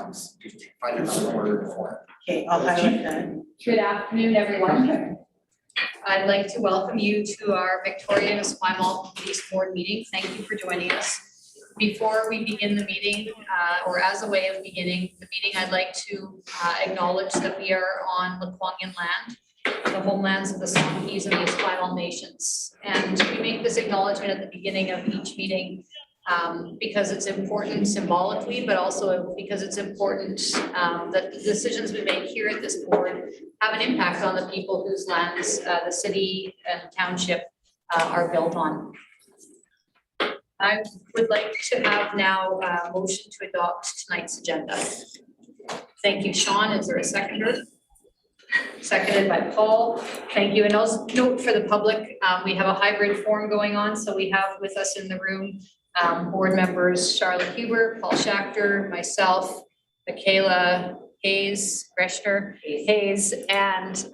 comes to find another order for Okay, I'll highlight that. Good afternoon, everyone. I'd like to welcome you to our Victoria and Esquimalt Police Board meeting. Thank you for joining us. Before we begin the meeting, or as a way of beginning the meeting, I'd like to acknowledge that we are on Lekwungen land, the homelands of the Songhees and the Esquimalt nations. And we make this acknowledgement at the beginning of each meeting because it's important symbolically, but also because it's important that the decisions we make here at this board have an impact on the people whose lands the city and township are built on. I would like to have now a motion to adopt tonight's agenda. Thank you, Sean. Is there a seconder? Seconded by Paul. Thank you. And also note for the public, we have a hybrid forum going on. So we have with us in the room board members Charlotte Huber, Paul Schachter, myself, Michaela Hayes, and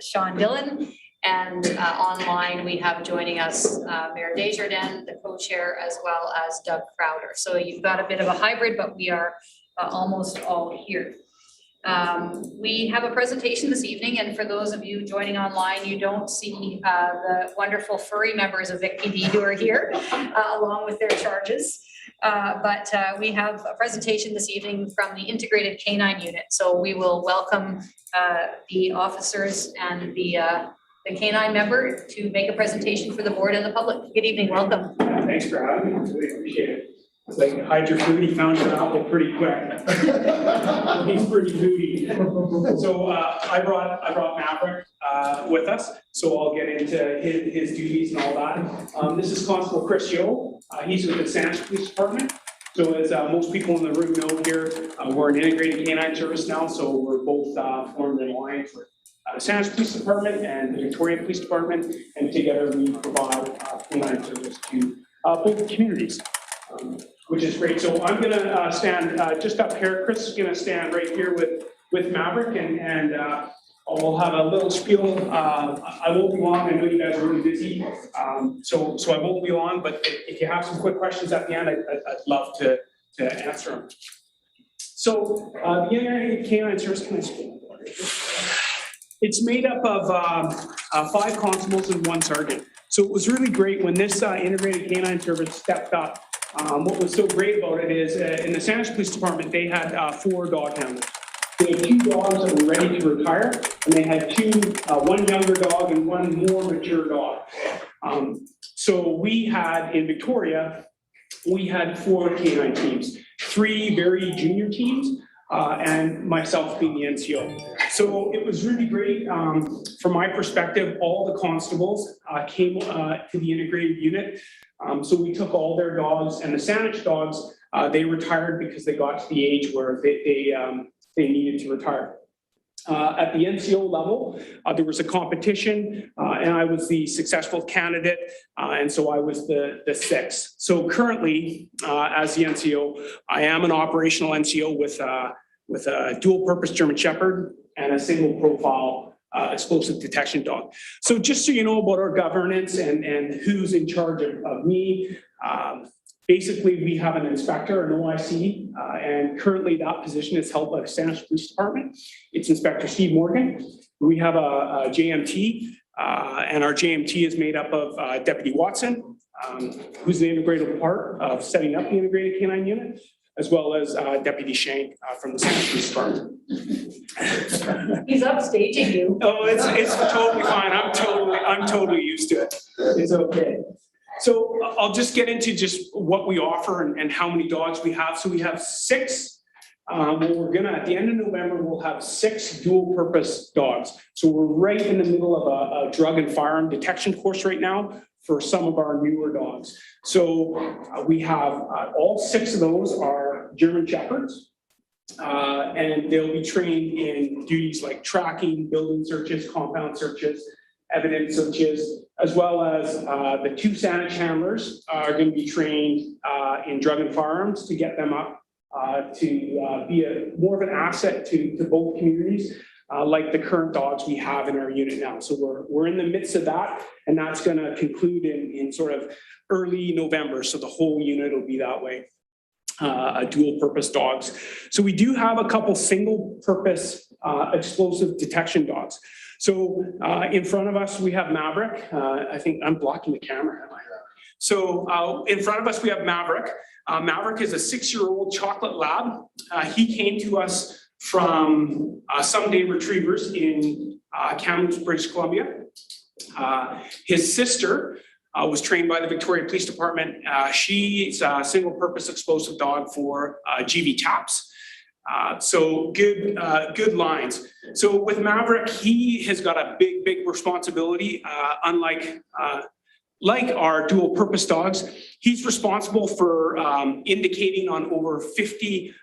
Sean Dillon. And online we have joining us Mayor Desjardins, the co-chair, as well as Doug Crowder. So you've got a bit of a hybrid, but we are almost all here. We have a presentation this evening, and for those of you joining online, you don't see the wonderful furry members of VicPD who are here along with their charges. But we have a presentation this evening from the Integrated Canine Unit. So we will welcome the officers and the canine member to make a presentation for the board and the public. Good evening, welcome. Thanks for having me, really appreciate it. It's like hide your food, he found your apple pretty quick. He's pretty moody. So I brought Maverick with us, so I'll get into his duties and all that. This is Constable Chris Yo. He's with the Saanich Police Department. So as most people in the room know here, we're an integrated canine service now, so we're both formed in line for the Saanich Police Department and the Victoria Police Department, and together we provide canine service to both communities. Which is great. So I'm gonna stand just up here. Chris is gonna stand right here with Maverick, and I'll have a little spiel. I won't be long. I know you guys are really busy, so I won't be long. But if you have some quick questions at the end, I'd love to answer them. So the Integrated Canine Service, can I speak? It's made up of 5 constables and 1 sergeant. So it was really great when this Integrated Canine Service stepped up. What was so great about it is in the Saanich Police Department, they had 4 dog handlers. They had 2 dogs that were ready to retire, and they had 1 younger dog and 1 more mature dog. So we had in Victoria, we had 4 canine teams, 3 very junior teams, and myself being the NCO. So it was really great. From my perspective, all the constables came to the integrated unit. So we took all their dogs, and the Saanich dogs, they retired because they got to the age where they needed to retire. At the NCO level, there was a competition, and I was the successful candidate, and so I was the 6th. So currently, as the NCO, I am an operational NCO with a dual-purpose German Shepherd and a single-profile explosive detection dog. So just so you know about our governance and who's in charge of me, basically we have an inspector, an OIC, and currently that position is held by the Saanich Police Department. It's Inspector Steve Morgan. We have a JMT, and our JMT is made up of Deputy Watson, who's the integrated part of setting up the Integrated Canine Unit, as well as Deputy Shank from the Saanich Police Department. He's upstaging you. Oh, it's totally fine. I'm totally used to it. It's okay. So I'll just get into just what we offer and how many dogs we have. So we have 6. We're gonna, at the end of November, we'll have 6 dual-purpose dogs. So we're right in the middle of a drug and firearm detection course right now for some of our newer dogs. So we have all 6 of those are German Shepherds, and they'll be trained in duties like tracking, building searches, compound searches, evidence searches, as well as the 2 Saanich handlers are going to be trained in drug and firearms to get them up to be more of an asset to both communities. Like the current dogs we have in our unit now. So we're in the midst of that, and that's going to conclude in sort of early November. So the whole unit will be that way. dual purpose dogs. So we do have a couple single purpose explosive detection dogs. So in front of us, we have Maverick. I think I'm blocking the camera, am I? So in front of us, we have Maverick. Maverick is a 6-year-old chocolate lab. He came to us from Someday Retrievers in Kamloops, British Columbia. His sister was trained by the Victoria Police Department. She's a single purpose explosive dog for GV TAPS. So good lines. So with Maverick, he has got a big responsibility, unlike like our dual purpose dogs. He's responsible for indicating on over 50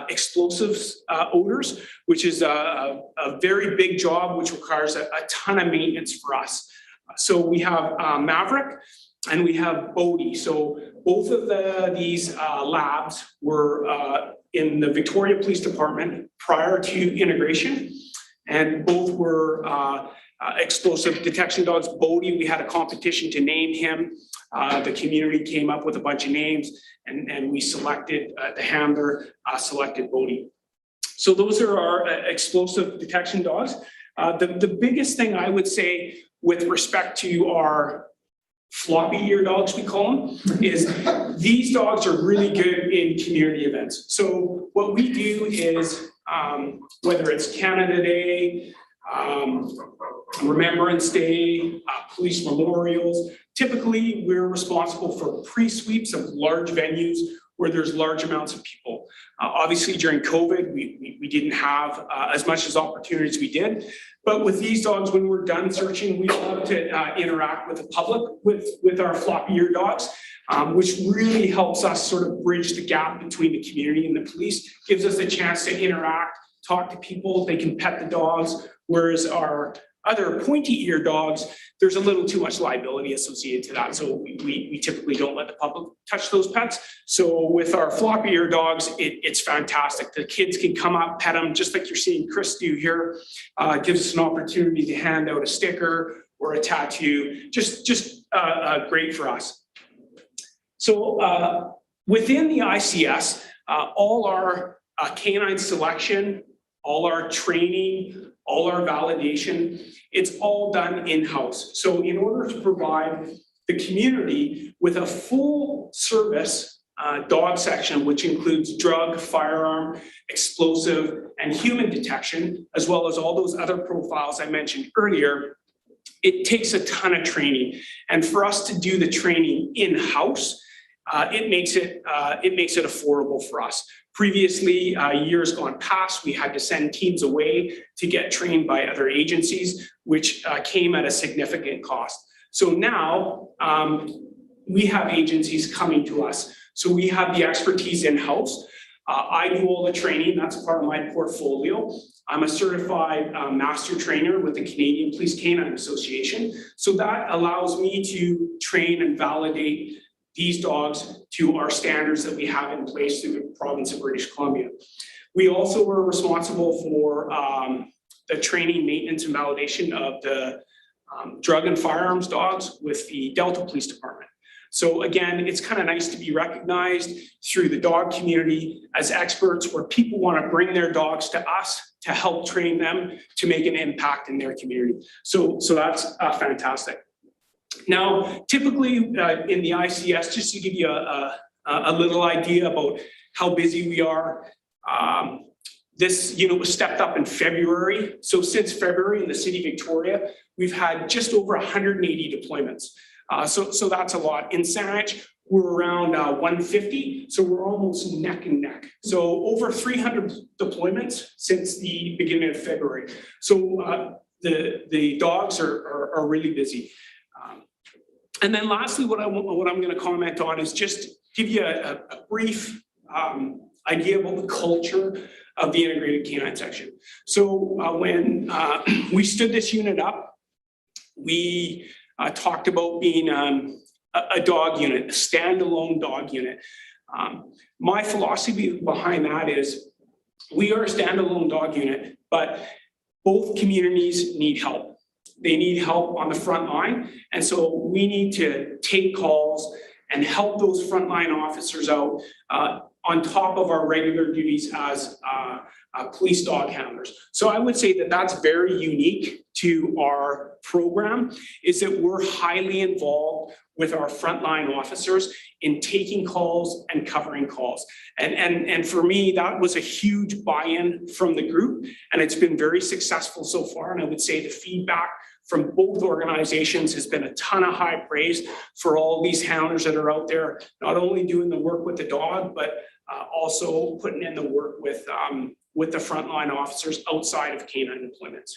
explosives odors, which is a very big job, which requires a ton of maintenance for us. So we have Maverick and we have Bodhi. So both of these labs were in the Victoria Police Department prior to integration, and both were explosive detection dogs. Bodhi, we had a competition to name him. The community came up with a bunch of names, and we selected, the handler selected Bodhi. So those are our explosive detection dogs. The biggest thing I would say with respect to our floppy ear dogs, we call them, is these dogs are really good in community events. So what we do is, whether it's Canada Day, Remembrance Day, police memorials, typically we're responsible for pre-sweeps of large venues where there's large amounts of people. Obviously during COVID, we didn't have as much as opportunities we did. But with these dogs, when we're done searching, we love to interact with the public with our floppy ear dogs, which really helps us sort of bridge the gap between the community and the police, gives us a chance to interact, talk to people, they can pet the dogs, whereas our other pointy ear dogs, there's a little too much liability associated to that. So we typically don't let the public touch those pets. So with our floppy ear dogs, it's fantastic. The kids can come up, pet them, just like you're seeing Chris do here. Gives us an opportunity to hand out a sticker or a tattoo, just great for us. So within the ICS, all our canine selection, all our training, all our validation, it's all done in-house. So in order to provide the community with a full service dog section, which includes drug, firearm, explosive, and human detection, as well as all those other profiles I mentioned earlier, it takes a ton of training. And for us to do the training in-house, it makes it affordable for us. Previously, years gone past, we had to send teams away to get trained by other agencies, which came at a significant cost. So now we have agencies coming to us. So we have the expertise in-house. I do all the training, that's part of my portfolio. I'm a certified master trainer with the Canadian Police Canine Association. So that allows me to train and validate these dogs to our standards that we have in place through the province of British Columbia. We also were responsible for the training, maintenance, and validation of the drug and firearms dogs with the Delta Police Department. So again, it's kind of nice to be recognized through the dog community as experts where people want to bring their dogs to us to help train them to make an impact in their community. So that's fantastic. Now, typically in the ICS, just to give you a little idea about how busy we are, this unit was stepped up in February. So since February in the city of Victoria, we've had just over 180 deployments. So that's a lot. In Saanich, we're around 150, so we're almost neck and neck. So over 300 deployments since the beginning of February. So the dogs are really busy. And then lastly, what I'm going to comment on is just give you a brief idea about the culture of the integrated canine section. So when we stood this unit up, we talked about being a dog unit, a standalone dog unit. My philosophy behind that is we are a standalone dog unit, but both communities need help. They need help on the front line. And so we need to take calls and help those frontline officers out on top of our regular duties as police dog handlers. So I would say that that's very unique to our program, is that we're highly involved with our frontline officers in taking calls and covering calls. And for me, that was a huge buy-in from the group, and it's been very successful so far. And I would say the feedback from both organizations has been a ton of high praise for all these handlers that are out there, not only doing the work with the dog, but also putting in the work with the frontline officers outside of canine deployments.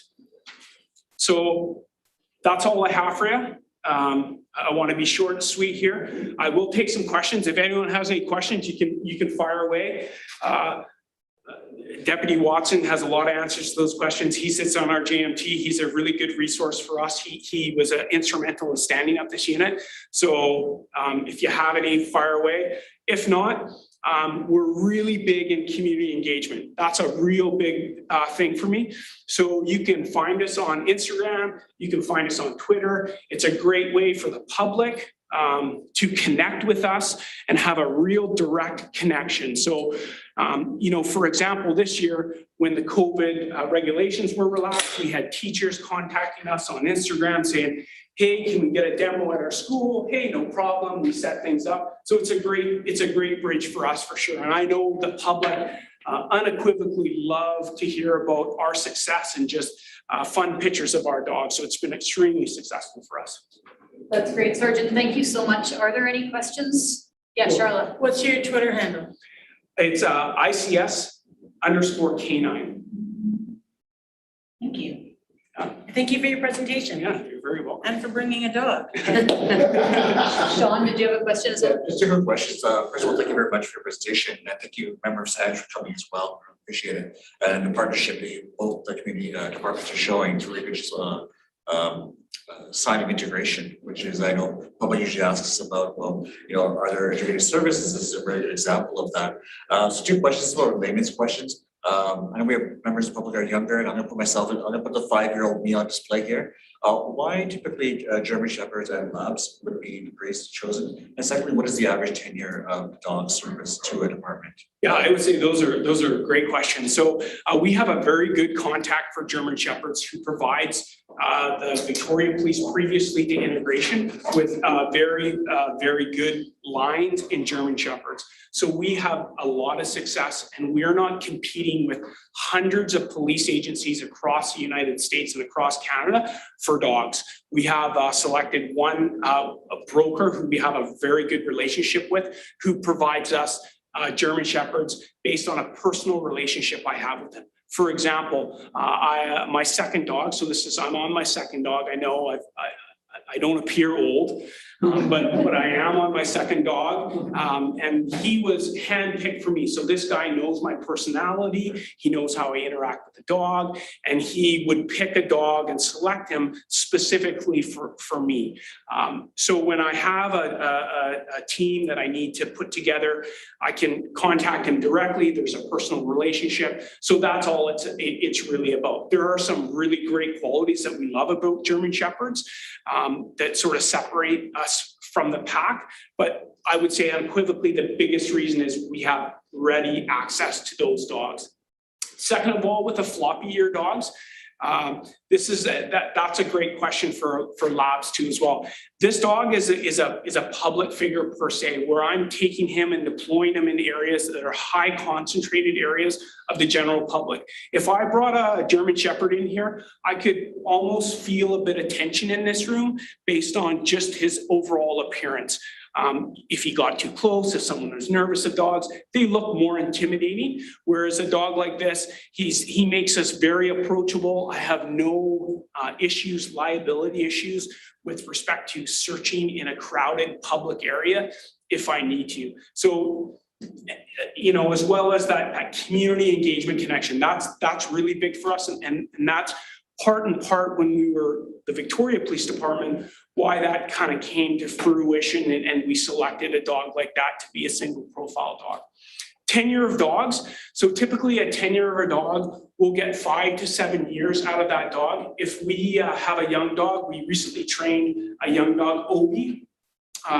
So that's all I have for you. I want to be short and sweet here. I will take some questions. If anyone has any questions, you can fire away. Deputy Watson has a lot of answers to those questions. He sits on our JMT. He's a really good resource for us. He was instrumental in standing up this unit. So if you have any, fire away. If not, we're really big in community engagement. That's a real big thing for me. So you can find us on Instagram. You can find us on Twitter. It's a great way for the public to connect with us and have a real direct connection. So, for example, this year when the COVID regulations were relaxed, we had teachers contacting us on Instagram saying, hey, can we get a demo at our school? Hey, no problem. We set things up. So it's a great bridge for us for sure. And I know the public unequivocally love to hear about our success and just fun pictures of our dogs. So it's been extremely successful for us. That's great, Sergeant. Thank you so much. Are there any questions? Yeah, Charlotte. What's your Twitter handle? It's ICS_K9. Thank you. Thank you for your presentation. Yeah, you're very welcome. And for bringing a dog. Sean, did you have a question? Yeah, just a quick question. First of all, thank you very much for your presentation. And thank you, Member SAG, for coming as well. I appreciate it. And the partnership that both the community departments are showing to really good sign of integration, which is, I know public usually asks us about, well, are there integrated services? This is a very good example of that. So two questions about layman's questions. I know we have members of the public are younger, and I'm going to put the 5-year-old me on display here. Why typically German Shepherds and Labs would be the breeds chosen? And secondly, what is the average tenure of dog service to a department? Yeah, I would say those are great questions. So we have a very good contact for German Shepherds who provides the Victoria Police previously to integration with very good lines in German Shepherds. So we have a lot of success, and we're not competing with hundreds of police agencies across the United States and across Canada for dogs. We have selected one a broker who we have a very good relationship with, who provides us German Shepherds based on a personal relationship I have with them. For example, my second dog, so I'm on my second dog. I know I don't appear old, but I am on my second dog, and he was handpicked for me. So this guy knows my personality. He knows how I interact with the dog, and he would pick a dog and select him specifically for me. So when I have a team that I need to put together, I can contact him directly. There's a personal relationship. So that's all it's really about. There are some really great qualities that we love about German Shepherds that sort of separate us from the pack. But I would say unequivocally, the biggest reason is we have ready access to those dogs. Second of all, with the floppy ear dogs, that's a great question for Labs too as well. This dog is a public figure per se, where I'm taking him and deploying him in areas that are high concentrated areas of the general public. If I brought a German Shepherd in here, I could almost feel a bit of tension in this room based on just his overall appearance. If he got too close, if someone was nervous of dogs, they look more intimidating. Whereas a dog like this, he makes us very approachable. I have no liability issues with respect to searching in a crowded public area if I need to. So, as well as that community engagement connection, that's really big for us. And that's part and part when we were the Victoria Police Department, why that kind of came to fruition and we selected a dog like that to be a single profile dog. Tenure of dogs. So typically a tenure of a dog will get 5 to 7 years out of that dog. If we have a young dog, we recently trained a young dog, Obi.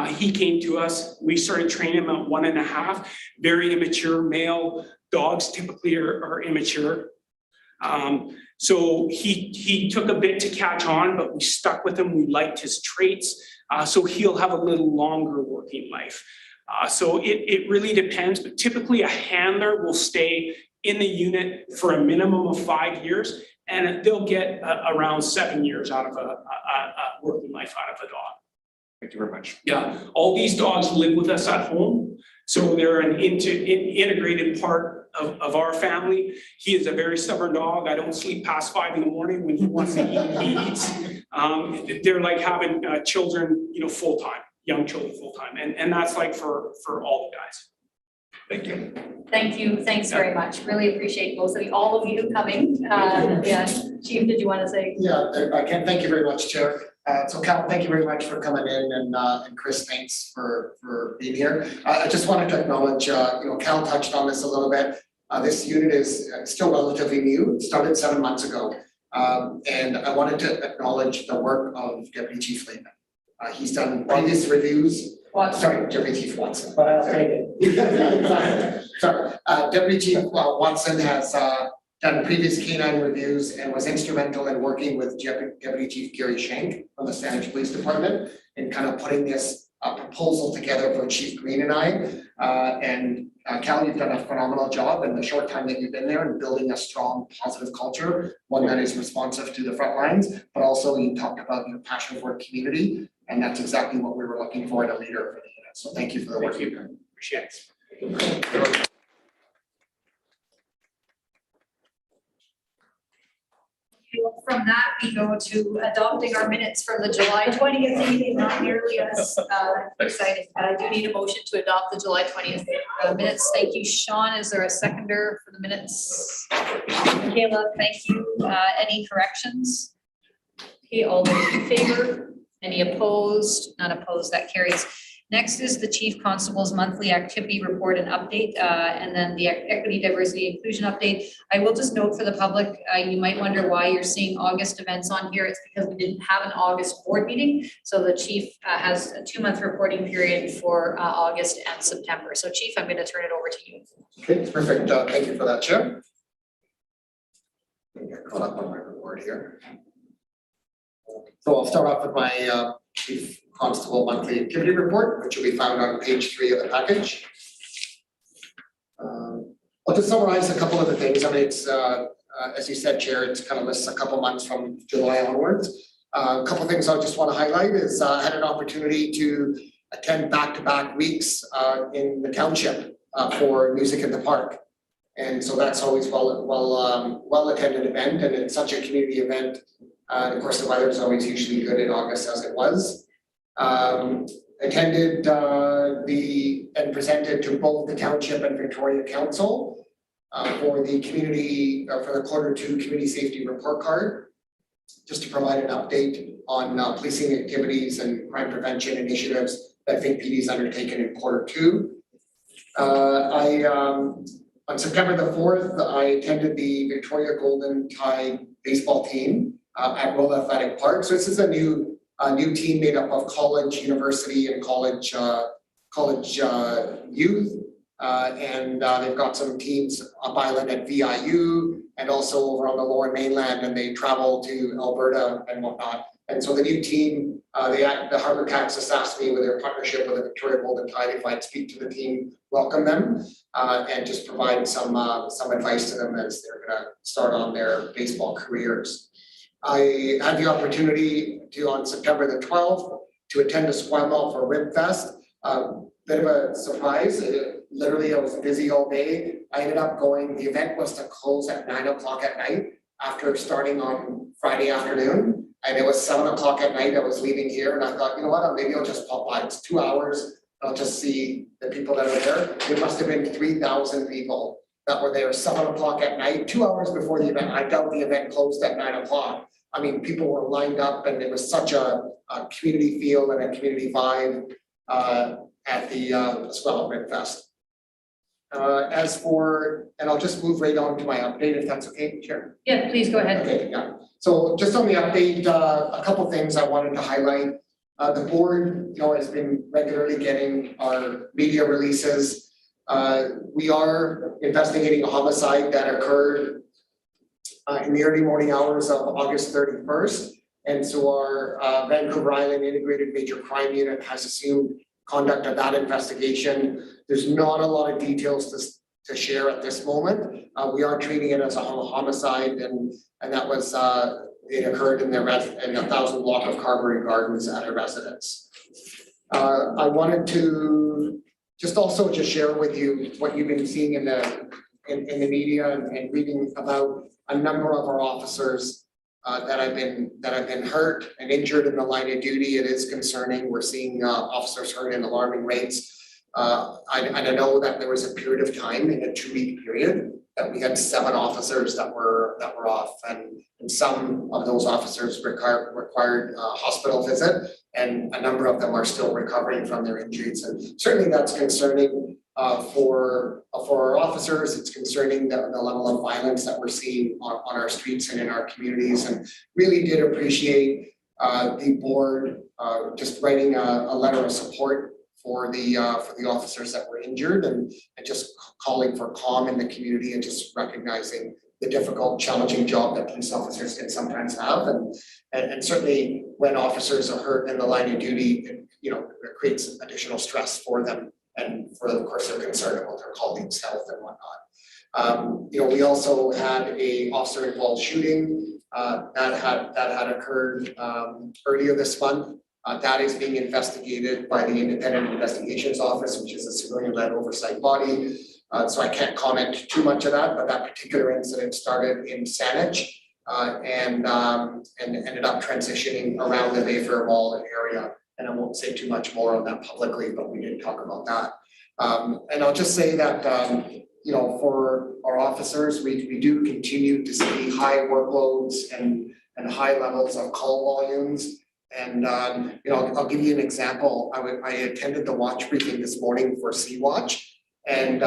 He came to us, we started training him at 1.5, very immature male dogs typically are immature. So he took a bit to catch on, but we stuck with him. We liked his traits. So he'll have a little longer working life. So it really depends, but typically a handler will stay in the unit for a minimum of 5 years, and they'll get around 7 years out of a working life out of a dog. Thank you very much. Yeah, all these dogs live with us at home, so they're an integrated part of our family. He is a very stubborn dog. I don't sleep past 5 in the morning. When he wants to eat, he eats. They're like having children, full time, young children full time, and that's like for all the guys. Thank you. Thank you, thanks very much. Really appreciate all of you coming. Yeah, Chief, did you want to say? Yeah, I can. Thank you very much, Chair. So Cal, thank you very much for coming in, and Chris, thanks for being here. I just wanted to acknowledge, Cal touched on this a little bit. This unit is still relatively new. It started 7 months ago. And I wanted to acknowledge the work of Deputy Chief Lehman. He's done previous reviews. Sorry, Deputy Chief Watson. But I'll take it. Sorry, Deputy Chief Watson has done previous canine reviews and was instrumental in working with Deputy Chief Gary Shank from the Saanich Police Department in kind of putting this proposal together for Chief Green and I. Cal, you've done a phenomenal job in the short time that you've been there in building a strong, positive culture, one that is responsive to the front lines, but also you talked about your passion for community, and that's exactly what we were looking for in a leader for the unit. So thank you for the work you've done. Appreciate it. From that, we go to adopting our minutes from the July 20th meeting, not nearly as exciting. But I do need a motion to adopt the July 20th minutes. Thank you, Sean. Is there a seconder for the minutes? Michaela, thank you. Any corrections? Okay, all those in favor? Any opposed? None opposed, that carries. Next is the Chief Constable's monthly activity report and update, and then the equity, diversity, inclusion update. I will just note for the public, you might wonder why you're seeing August events on here. It's because we didn't have an August board meeting. So the Chief has a 2-month reporting period for August and September. So Chief, I'm going to turn it over to you. Okay, perfect. Thank you for that, Chair. Let me get caught up on my report here. So I'll start off with my Chief Constable monthly activity report, which will be found on page 3 of the package. I'll just summarize a couple of the things. I mean, it's as you said, Chair, it's kind of lists a couple months from July onwards. A couple of things I just want to highlight is I had an opportunity to attend back-to-back weeks in the township for Music in the Park. And so that's always well attended event, and it's such a community event. Of course, the weather is always usually good in August, as it was. Attended and presented to both the Township and Victoria Council for the community, for the Q2 Community Safety Report Card, just to provide an update on policing activities and crime prevention initiatives that VIC-PD has undertaken in Q2. On September the 4th, I attended the Victoria Golden Tide baseball team at Rolla Athletic Park. So this is a new team made up of college, university, and college youth. And they've got some teams up island at VIU and also over on the lower mainland, and they travel to Alberta and whatnot. And so the new team, the Harbour Cats has asked me with their partnership with the Victoria Golden Tide if I'd speak to the team, welcome them, and just provide some advice to them as they're gonna start on their baseball careers. I had the opportunity to, on September the 12th, to attend Esquimalt for Rib Fest. Bit of a surprise. Literally, I was busy all day. I ended up going, the event was to close at 9 o'clock at night after starting on Friday afternoon. And it was 7 o'clock at night. I was leaving here and I thought, you know what, maybe I'll just pop by. It's 2 hours. I'll just see the people that are there. There must have been 3,000 people that were there 7 o'clock at night, 2 hours before the event. I doubt the event closed at 9 o'clock. I mean, people were lined up and it was such a community feel and a community vibe at the Esquimalt Rib Fest. As for, and I'll just move right on to my update if that's okay, Chair. Yeah, please go ahead. Okay, yeah. So just on the update, a couple things I wanted to highlight. The board, has been regularly getting our media releases. We are investigating a homicide that occurred in the early morning hours of August 31st. And so our Vancouver Island Integrated Major Crime Unit has assumed conduct of that investigation. There's not a lot of details to share at this moment. We are treating it as a homicide, and that was it occurred in 1,000 block of Carberry Gardens at a residence. I wanted to just share with you what you've been seeing in the media and reading about a number of our officers that have been hurt and injured in the line of duty. It is concerning. We're seeing officers hurt in alarming rates. I know that there was a period of time in a 2-week period that we had 7 officers that were off, and some of those officers required a hospital visit, and a number of them are still recovering from their injuries. And certainly that's concerning for our officers. It's concerning the level of violence that we're seeing on our streets and in our communities, and really did appreciate the board just writing a letter of support for the officers that were injured, and just calling for calm in the community, and just recognizing the difficult, challenging job that police officers can sometimes have, and certainly when officers are hurt in the line of duty, it creates additional stress for them, and of course they're concerned about their colleagues' health and whatnot. We also had a officer involved shooting that had occurred earlier this month. That is being investigated by the Independent Investigations Office, which is a civilian-led oversight body. So I can't comment too much of that, but that particular incident started in Saanich and ended up transitioning around the Mayfair Mall area. And I won't say too much more on that publicly, but we did talk about that. And I'll just say that, for our officers, we do continue to see high workloads and high levels of call volumes. And, I'll give you an example. I attended the watch briefing this morning for Sea-Watch, and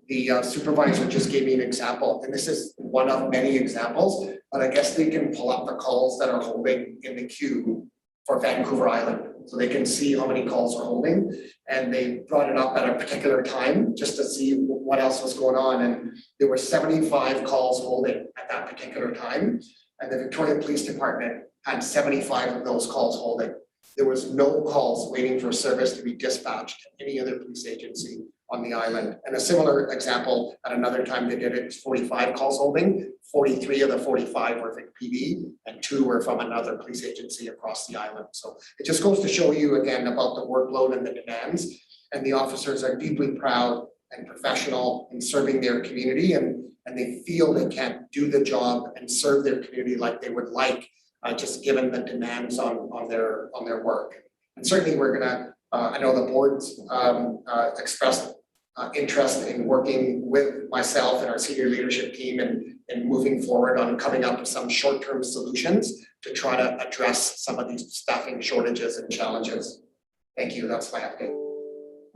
the supervisor just gave me an example. And this is one of many examples, but I guess they can pull up the calls that are holding in the queue for Vancouver Island. So they can see how many calls are holding. And they brought it up at a particular time just to see what else was going on. And there were 75 calls holding at that particular time. And the Victoria Police Department had 75 of those calls holding. There was no calls waiting for service to be dispatched to any other police agency on the island. And a similar example, at another time they did it, 45 calls holding, 43 of the 45 were Vic PD, and 2 were from another police agency across the island. So it just goes to show you again about the workload and the demands, and the officers are deeply proud and professional in serving their community, and they feel they can't do the job and serve their community like they would like, just given the demands on their work. And certainly we're gonna, I know the board's expressed interest in working with myself and our senior leadership team and moving forward on coming up with some short-term solutions to try to address some of these staffing shortages and challenges. Thank you, that's my update.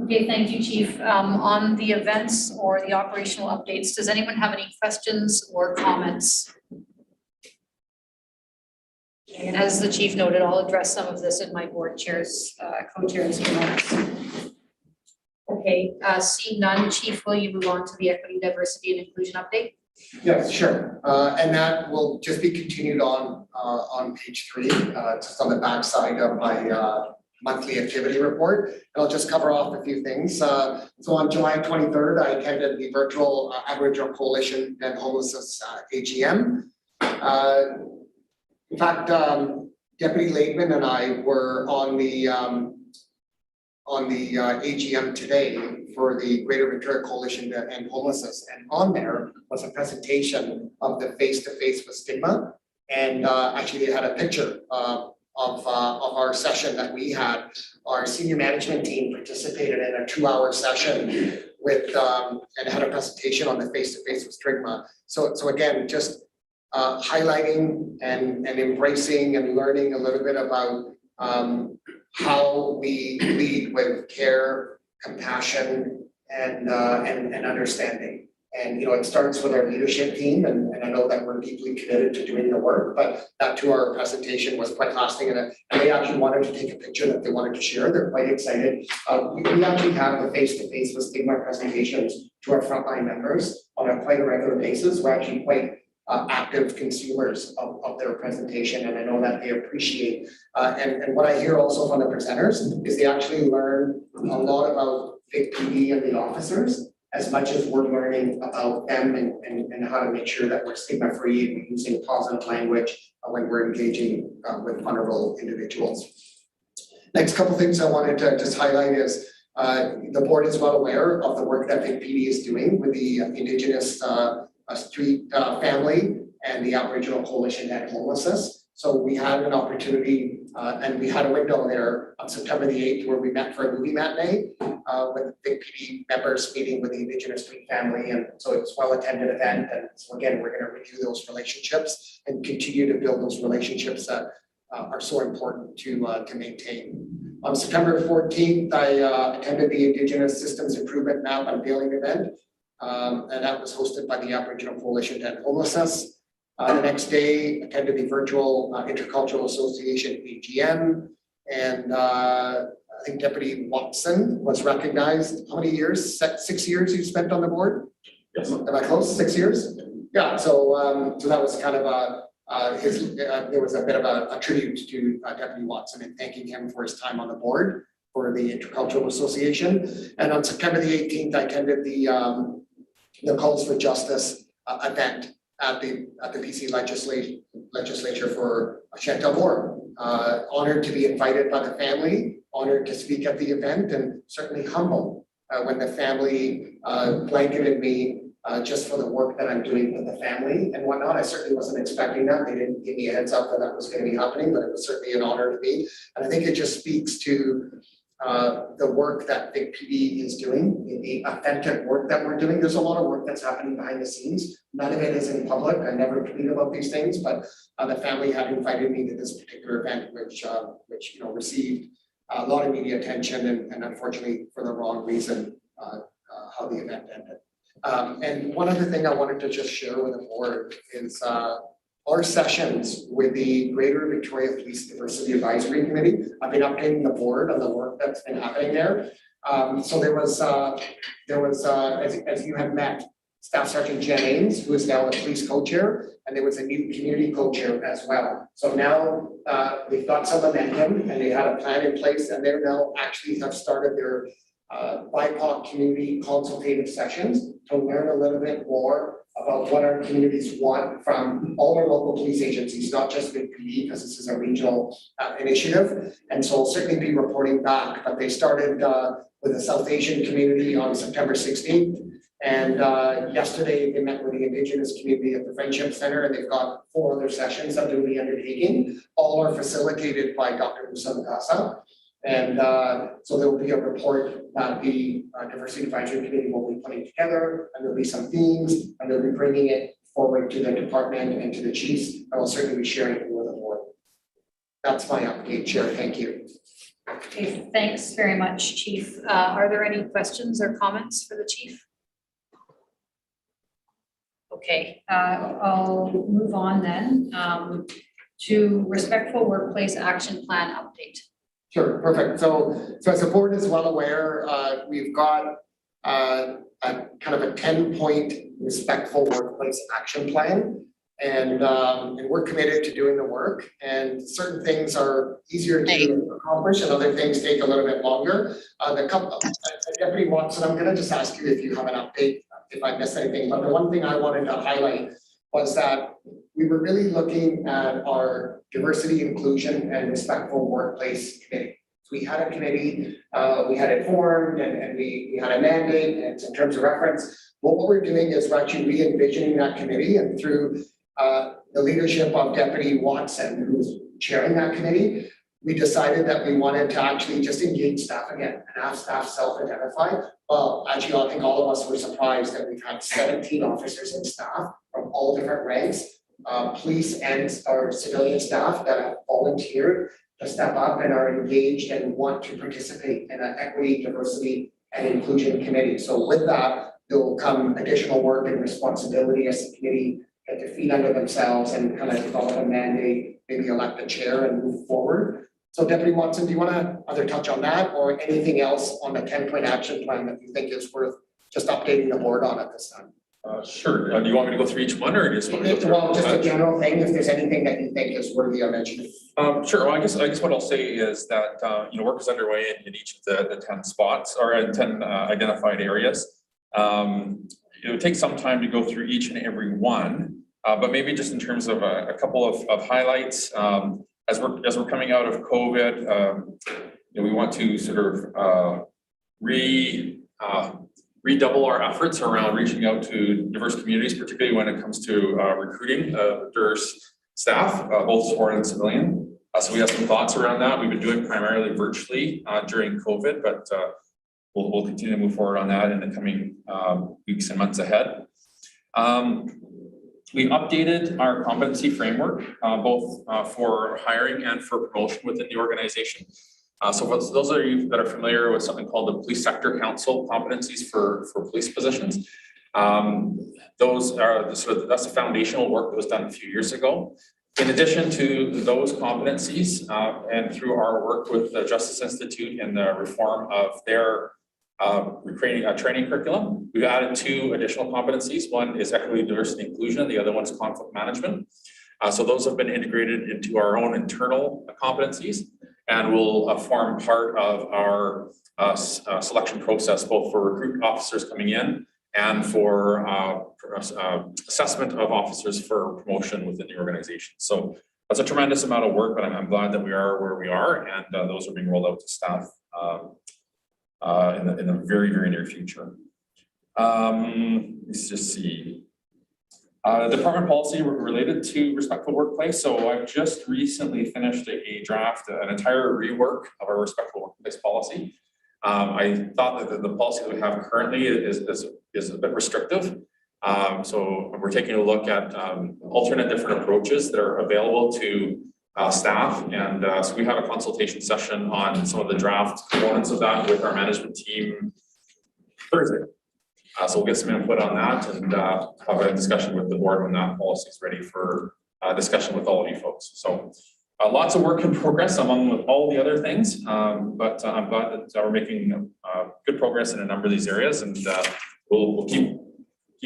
Okay, thank you, Chief. On the events or the operational updates, does anyone have any questions or comments? And as the chief noted, I'll address some of this in my board chair's, co-chair's remarks. Okay, seeing none, Chief, will you move on to the equity, diversity, and inclusion update? Yes, sure. And that will just be continued on page 3, just on the back side of my monthly activity report. And I'll just cover off a few things. So on July 23rd, I attended the virtual Aboriginal Coalition and Homelessness AGM. In fact, Deputy Laidman and I were on the AGM today for the Greater Victoria Coalition to End Homelessness, and on there was a presentation of the Face-to-Face with Stigma, and actually they had a picture of our session that we had. Our senior management team participated in a 2-hour session with and had a presentation on the Face-to-Face with Stigma. So again, just highlighting and embracing and learning a little bit about how we lead with care, compassion, and understanding. And, it starts with our leadership team, and I know that we're deeply committed to doing the work, but that 2-hour presentation was quite lasting, and they actually wanted to take a picture that they wanted to share. They're quite excited. We actually have the face-to-face with stigma presentations to our frontline members on a quite a regular basis. We're actually quite active consumers of their presentation, and I know that they appreciate. And what I hear also from the presenters is they actually learn a lot about Vic PD and the officers, as much as we're learning about them and how to make sure that we're stigma-free and using positive language when we're engaging with vulnerable individuals. Next couple things I wanted to just highlight is the board is well aware of the work that Vic PD is doing with the Indigenous street family and the Aboriginal Coalition to End Homelessness. So we had an opportunity and we had a window there on September the 8th where we met for a movie matinee with Vic PD members meeting with the Indigenous street family, and so it was a well-attended event. And so again, we're going to review those relationships and continue to build those relationships that are so important to maintain. On September 14th, I attended the Indigenous Systems Improvement Map Unveiling event, and that was hosted by the Aboriginal Coalition to End Homelessness. The next day, attended the virtual Intercultural Association AGM, and I think Deputy Watson was recognized. How many years? 6 years you spent on the board? Yes. Am I close? 6 years? Yeah. So that was kind of there was a bit of a tribute to Deputy Watson and thanking him for his time on the board for the Intercultural Association. And on September the 18th, I attended the Calls for Justice event at the BC legislature for Chantal Moore. Honored to be invited by the family, honored to speak at the event, and certainly humbled when the family blanketed me just for the work that I'm doing with the family and whatnot. I certainly wasn't expecting that. They didn't give me a heads up that that was going to be happening, but it was certainly an honor to me. And I think it just speaks to the work that Vic PD is doing, the authentic work that we're doing. There's a lot of work that's happening behind the scenes. None of it is in public. I never tweet about these things, but the family had invited me to this particular event, which received a lot of media attention, and unfortunately for the wrong reason, how the event ended. And one other thing I wanted to just share with the board is our sessions with the Greater Victoria Police Diversity Advisory Committee. I've been updating the board on the work that's been happening there. So there was as you have met, Staff Sergeant Jen Ames, who is now the police co-chair, and there was a new community co-chair as well. So now we've got some momentum, and they had a plan in place, and they now actually have started their BIPOC community consultative sessions to learn a little bit more about what our communities want from all our local police agencies, not just Vic PD, because this is a regional initiative. And so I'll certainly be reporting back, but they started with the South Asian community on September 16th. And yesterday they met with the Indigenous community at the Friendship Center, and they've got 4 other sessions that they'll be undertaking. All are facilitated by Dr. Musa Mukasa. And so there will be a report that the Diversity Advisory Committee will be putting together, and there'll be some themes, and they'll be bringing it forward to the department and to the chiefs, and I'll certainly be sharing it with the board. That's my update, Chair. Thank you. Okay, thanks very much, Chief. Are there any questions or comments for the chief? Okay, I'll move on then to Respectful Workplace Action Plan update. Sure, perfect. So as the board is well aware, we've got a kind of a 10-point respectful workplace action plan. And we're committed to doing the work, and certain things are easier to accomplish and other things take a little bit longer. Deputy Watson, I'm gonna just ask you if you have an update, if I missed anything, but the one thing I wanted to highlight was that we were really looking at our diversity, inclusion, and respectful workplace committee. So we had a committee, we had it formed, and we had a mandate, and in terms of reference, what we're doing is we're actually re-envisioning that committee, and through the leadership of Deputy Watson, who's chairing that committee, we decided that we wanted to actually just engage staff again and have staff self-identify. Well, actually, I think all of us were surprised that we've had 17 officers and staff from all different ranks, police and our civilian staff that have volunteered to step up and are engaged and want to participate in an equity, diversity, and inclusion committee. So with that, there'll come additional work and responsibility as the committee get their feet under themselves and kind of develop a mandate, maybe elect a chair and move forward. So Deputy Watson, do you want to either touch on that or anything else on the 10-point action plan that you think is worth just updating the board on at this time? Sure. Do you want me to go through each one or just want to go through? Well, just a general thing, if there's anything that you think is worthy of mentioning. Sure. Well, I guess what I'll say is that, work is underway in each of the 10 spots or 10 identified areas. It would take some time to go through each and every one, but maybe just in terms of a couple of highlights. As we're coming out of COVID, we want to sort of redouble our efforts around reaching out to diverse communities, particularly when it comes to recruiting diverse staff, both sport and civilian. So we have some thoughts around that. We've been doing primarily virtually during COVID, but we'll continue to move forward on that in the coming weeks and months ahead. We updated our competency framework, both for hiring and for promotion within the organization. So for those of you that are familiar with something called the Police Sector Council competencies for police positions, those are that's the foundational work that was done a few years ago. In addition to those competencies, and through our work with the Justice Institute and the reform of their training curriculum, we've added 2 additional competencies. One is equity, diversity, inclusion. The other one is conflict management. So those have been integrated into our own internal competencies and will form part of our selection process, both for recruit officers coming in and for assessment of officers for promotion within the organization. So that's a tremendous amount of work, but I'm glad that we are where we are, and those are being rolled out to staff in the very, very near future. Let's just see. Department policy related to respectful workplace. So I've just recently finished a draft, an entire rework of our respectful workplace policy. I thought that the policy that we have currently is a bit restrictive. So we're taking a look at alternate different approaches that are available to staff. And so we have a consultation session on some of the draft components of that with our management team Thursday. So we'll get some input on that and have a discussion with the board when that policy is ready for discussion with all of you folks. So lots of work in progress among with all the other things, but I'm glad that we're making good progress in a number of these areas, and we'll keep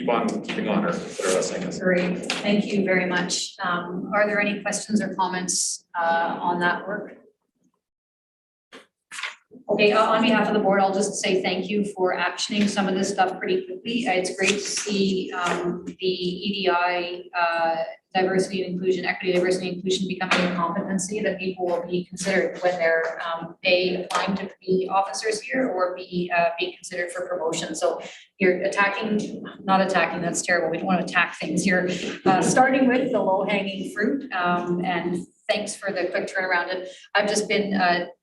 on keeping on, or whatever that saying is. Great, thank you very much. Are there any questions or comments on that work? Okay, on behalf of the board, I'll just say thank you for actioning some of this stuff pretty quickly. It's great to see the EDI, diversity and inclusion, equity, diversity and inclusion becoming a competency that people will be considered when they're A, applying to be officers here, or B, being considered for promotion. So you're not attacking, that's terrible. We don't want to attack things. You're starting with the low hanging fruit, and thanks for the quick turnaround. And I've just been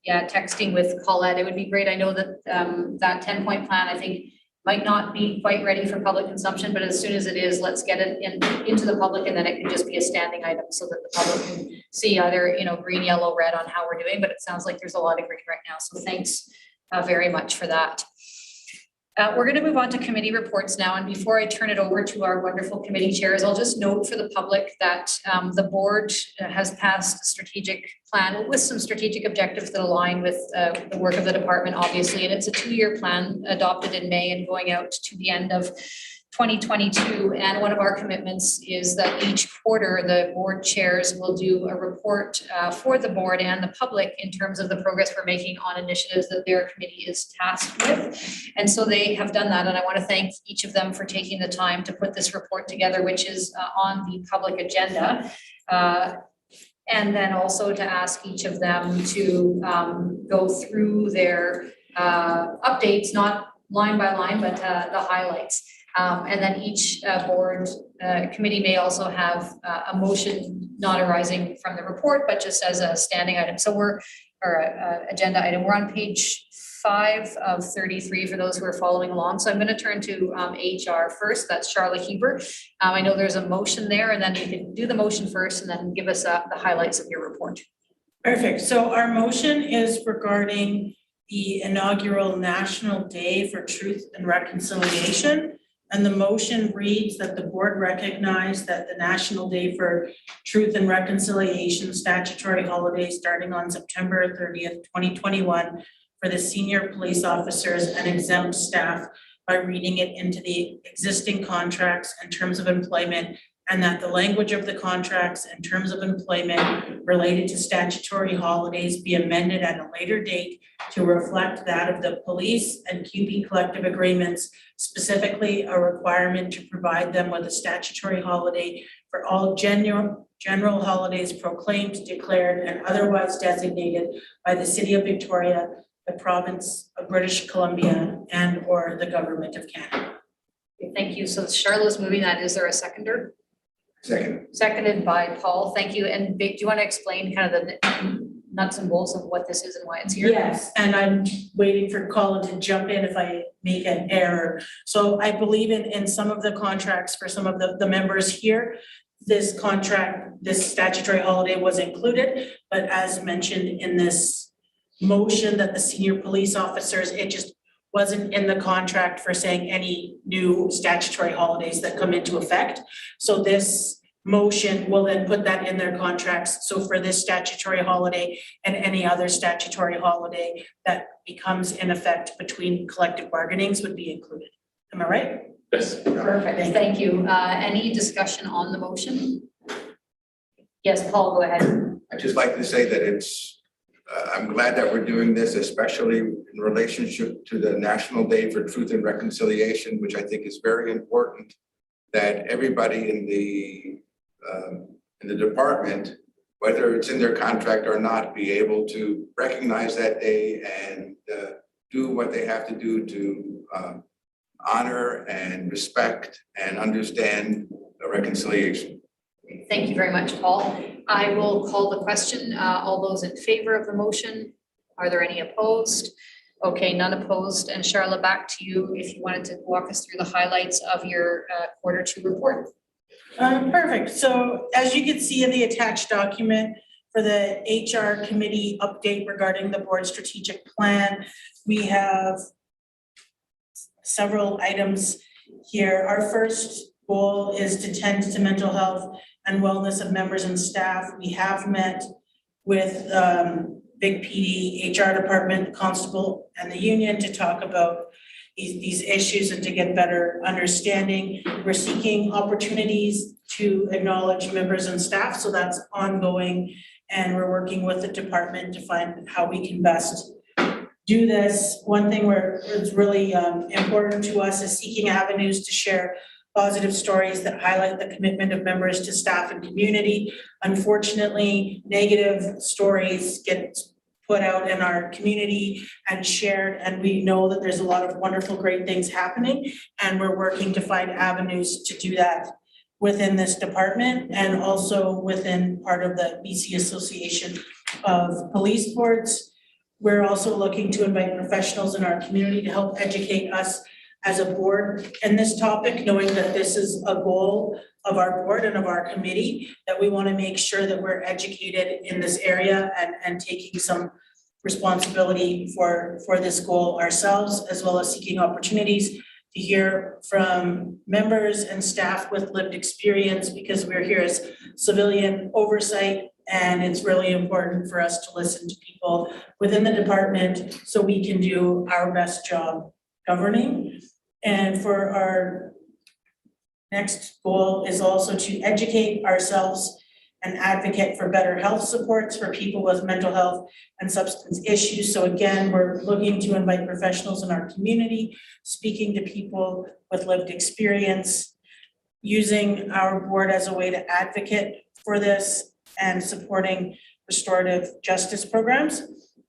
texting with Colette. It would be great. I know that that 10-point plan, I think, might not be quite ready for public consumption, but as soon as it is, let's get it into the public, and then it can just be a standing item so that the public can see either, green, yellow, red on how we're doing. But it sounds like there's a lot of green right now. So thanks very much for that. We're going to move on to committee reports now. And before I turn it over to our wonderful committee chairs, I'll just note for the public that the board has passed a strategic plan with some strategic objectives that align with the work of the department, obviously. And it's a 2-year plan adopted in May and going out to the end of 2022. And one of our commitments is that each quarter the board chairs will do a report for the board and the public in terms of the progress we're making on initiatives that their committee is tasked with. And so they have done that. And I want to thank each of them for taking the time to put this report together, which is on the public agenda. And then also to ask each of them to go through their updates, not line by line, but the highlights. And then each board committee may also have a motion not arising from the report, but just as a standing item. So agenda item. We're on page 5 of 33 for those who are following along. So I'm going to turn to HR first. That's Charlotte Huber. I know there's a motion there, and then you can do the motion first and then give us the highlights of your report. Perfect. So our motion is regarding the inaugural National Day for Truth and Reconciliation. And the motion reads that the board recognize that the National Day for Truth and Reconciliation statutory holiday starting on September 30th, 2021 for the senior police officers and exempt staff by reading it into the existing contracts and terms of employment, and that the language of the contracts and terms of employment related to statutory holidays be amended at a later date to reflect that of the police and QP collective agreements, specifically a requirement to provide them with a statutory holiday for all general holidays proclaimed, declared, and otherwise designated by the City of Victoria, the Province of British Columbia, and/or the Government of Canada. Thank you. So Charlotte's moving that. Is there a seconder? Second. Seconded by Paul. Thank you. And Vic, do you want to explain kind of the nuts and bolts of what this is and why it's here? Yes, and I'm waiting for Colin to jump in if I make an error. So I believe in some of the contracts for some of the members here, this contract, this statutory holiday was included, but as mentioned in this motion that the senior police officers, it just wasn't in the contract for saying any new statutory holidays that come into effect. So this motion will then put that in their contracts. So for this statutory holiday and any other statutory holiday that becomes in effect between collective bargainings would be included. Am I right? Yes. Perfect. Thank you. Any discussion on the motion? Yes, Paul, go ahead. I'd just like to say that I'm glad that we're doing this, especially in relationship to the National Day for Truth and Reconciliation, which I think is very important, that everybody in the department, whether it's in their contract or not, be able to recognize that day and do what they have to do to honor and respect and understand the reconciliation. Thank you very much, Paul. I will call the question. All those in favor of the motion? Are there any opposed? Okay, none opposed. And Charlotte, back to you if you wanted to walk us through the highlights of your Q2 report. Perfect. So as you can see in the attached document for the HR committee update regarding the board strategic plan, we have several items here. Our first goal is to tend to mental health and wellness of members and staff. We have met with Big PD, HR department, constable, and the union to talk about these issues and to get better understanding. We're seeking opportunities to acknowledge members and staff, so that's ongoing. And we're working with the department to find how we can best do this. One thing where it's really important to us is seeking avenues to share positive stories that highlight the commitment of members to staff and community. Unfortunately, negative stories get put out in our community and shared, and we know that there's a lot of wonderful, great things happening, and we're working to find avenues to do that within this department and also within part of the BC Association of Police Boards. We're also looking to invite professionals in our community to help educate us as a board in this topic, knowing that this is a goal of our board and of our committee, that we want to make sure that we're educated in this area and taking some responsibility for this goal ourselves, as well as seeking opportunities to hear from members and staff with lived experience, because we're here as civilian oversight, and it's really important for us to listen to people within the department so we can do our best job governing. And for our next goal is also to educate ourselves and advocate for better health supports for people with mental health and substance issues. So again, we're looking to invite professionals in our community, speaking to people with lived experience, using our board as a way to advocate for this and supporting restorative justice programs.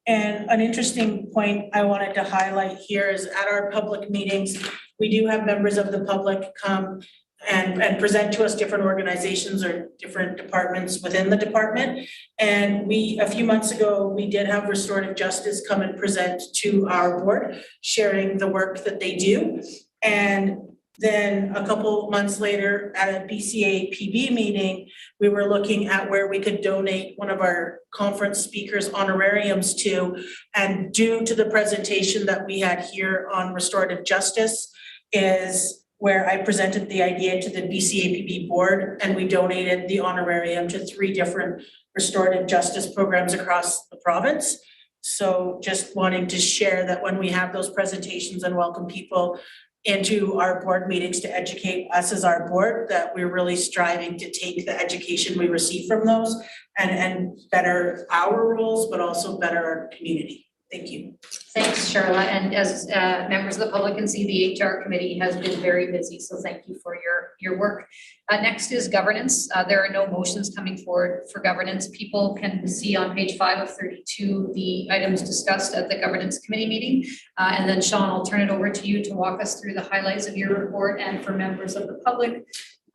And an interesting point I wanted to highlight here is at our public meetings, we do have members of the public come and present to us different organizations or different departments within the department. And a few months ago, we did have restorative justice come and present to our board, sharing the work that they do. And then a couple months later at a BCA PB meeting, we were looking at where we could donate one of our conference speakers honorariums to. And due to the presentation that we had here on restorative justice is where I presented the idea to the BCAPB board and we donated the honorarium to 3 different restorative justice programs across the province. So just wanting to share that when we have those presentations and welcome people into our board meetings to educate us as our board, that we're really striving to take the education we receive from those and better our roles, but also better our community. Thank you. Thanks, Charla. And as members of the public can see, the HR committee has been very busy, so thank you for your work. Next is governance. There are no motions coming forward for governance. People can see on page 5 of 32 the items discussed at the governance committee meeting. And then Sean, I'll turn it over to you to walk us through the highlights of your report, and for members of the public,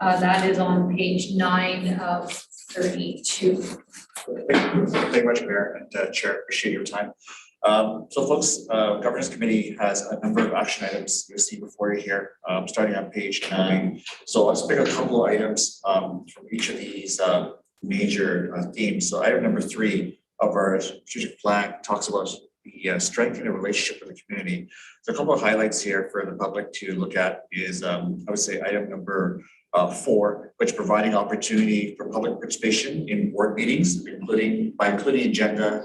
that is on page 9 of 32. Thank you very much, Mayor and Chair. Appreciate your time. So folks, Governance Committee has a number of action items you'll see before you here, starting on page 9. So let's pick a couple of items from each of these major themes. So item number 3 of our strategic plan talks about the strengthening the relationship with the community. So a couple of highlights here for the public to look at is I would say item number 4, which providing opportunity for public participation in board meetings, including agenda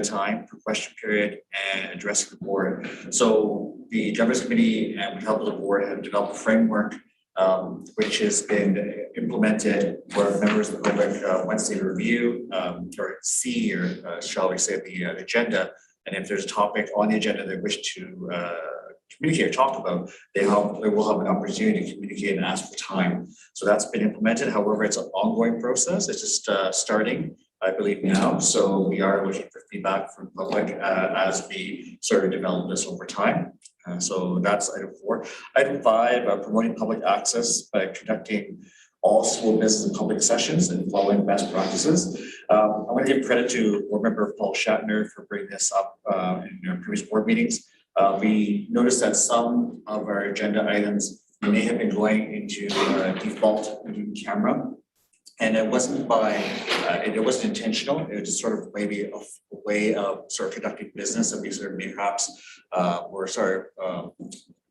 time for question period and addressing the board. So the governance committee and with help of the board have developed a framework which has been implemented where members of the public once they review or see or shall we say the agenda, and if there's a topic on the agenda they wish to communicate or talk about, they will have an opportunity to communicate and ask for time. So that's been implemented. However, it's an ongoing process. It's just starting, I believe, now. So we are looking for feedback from the public as we sort of develop this over time. So that's item 4. Item 5, promoting public access by conducting all school business and public sessions and following best practices. I want to give credit to board member Paul Shatner for bringing this up in our previous board meetings. We noticed that some of our agenda items may have been going into default camera. And it wasn't it wasn't intentional. It was just sort of maybe a way of sort of conducting business that we sort of perhaps were sort of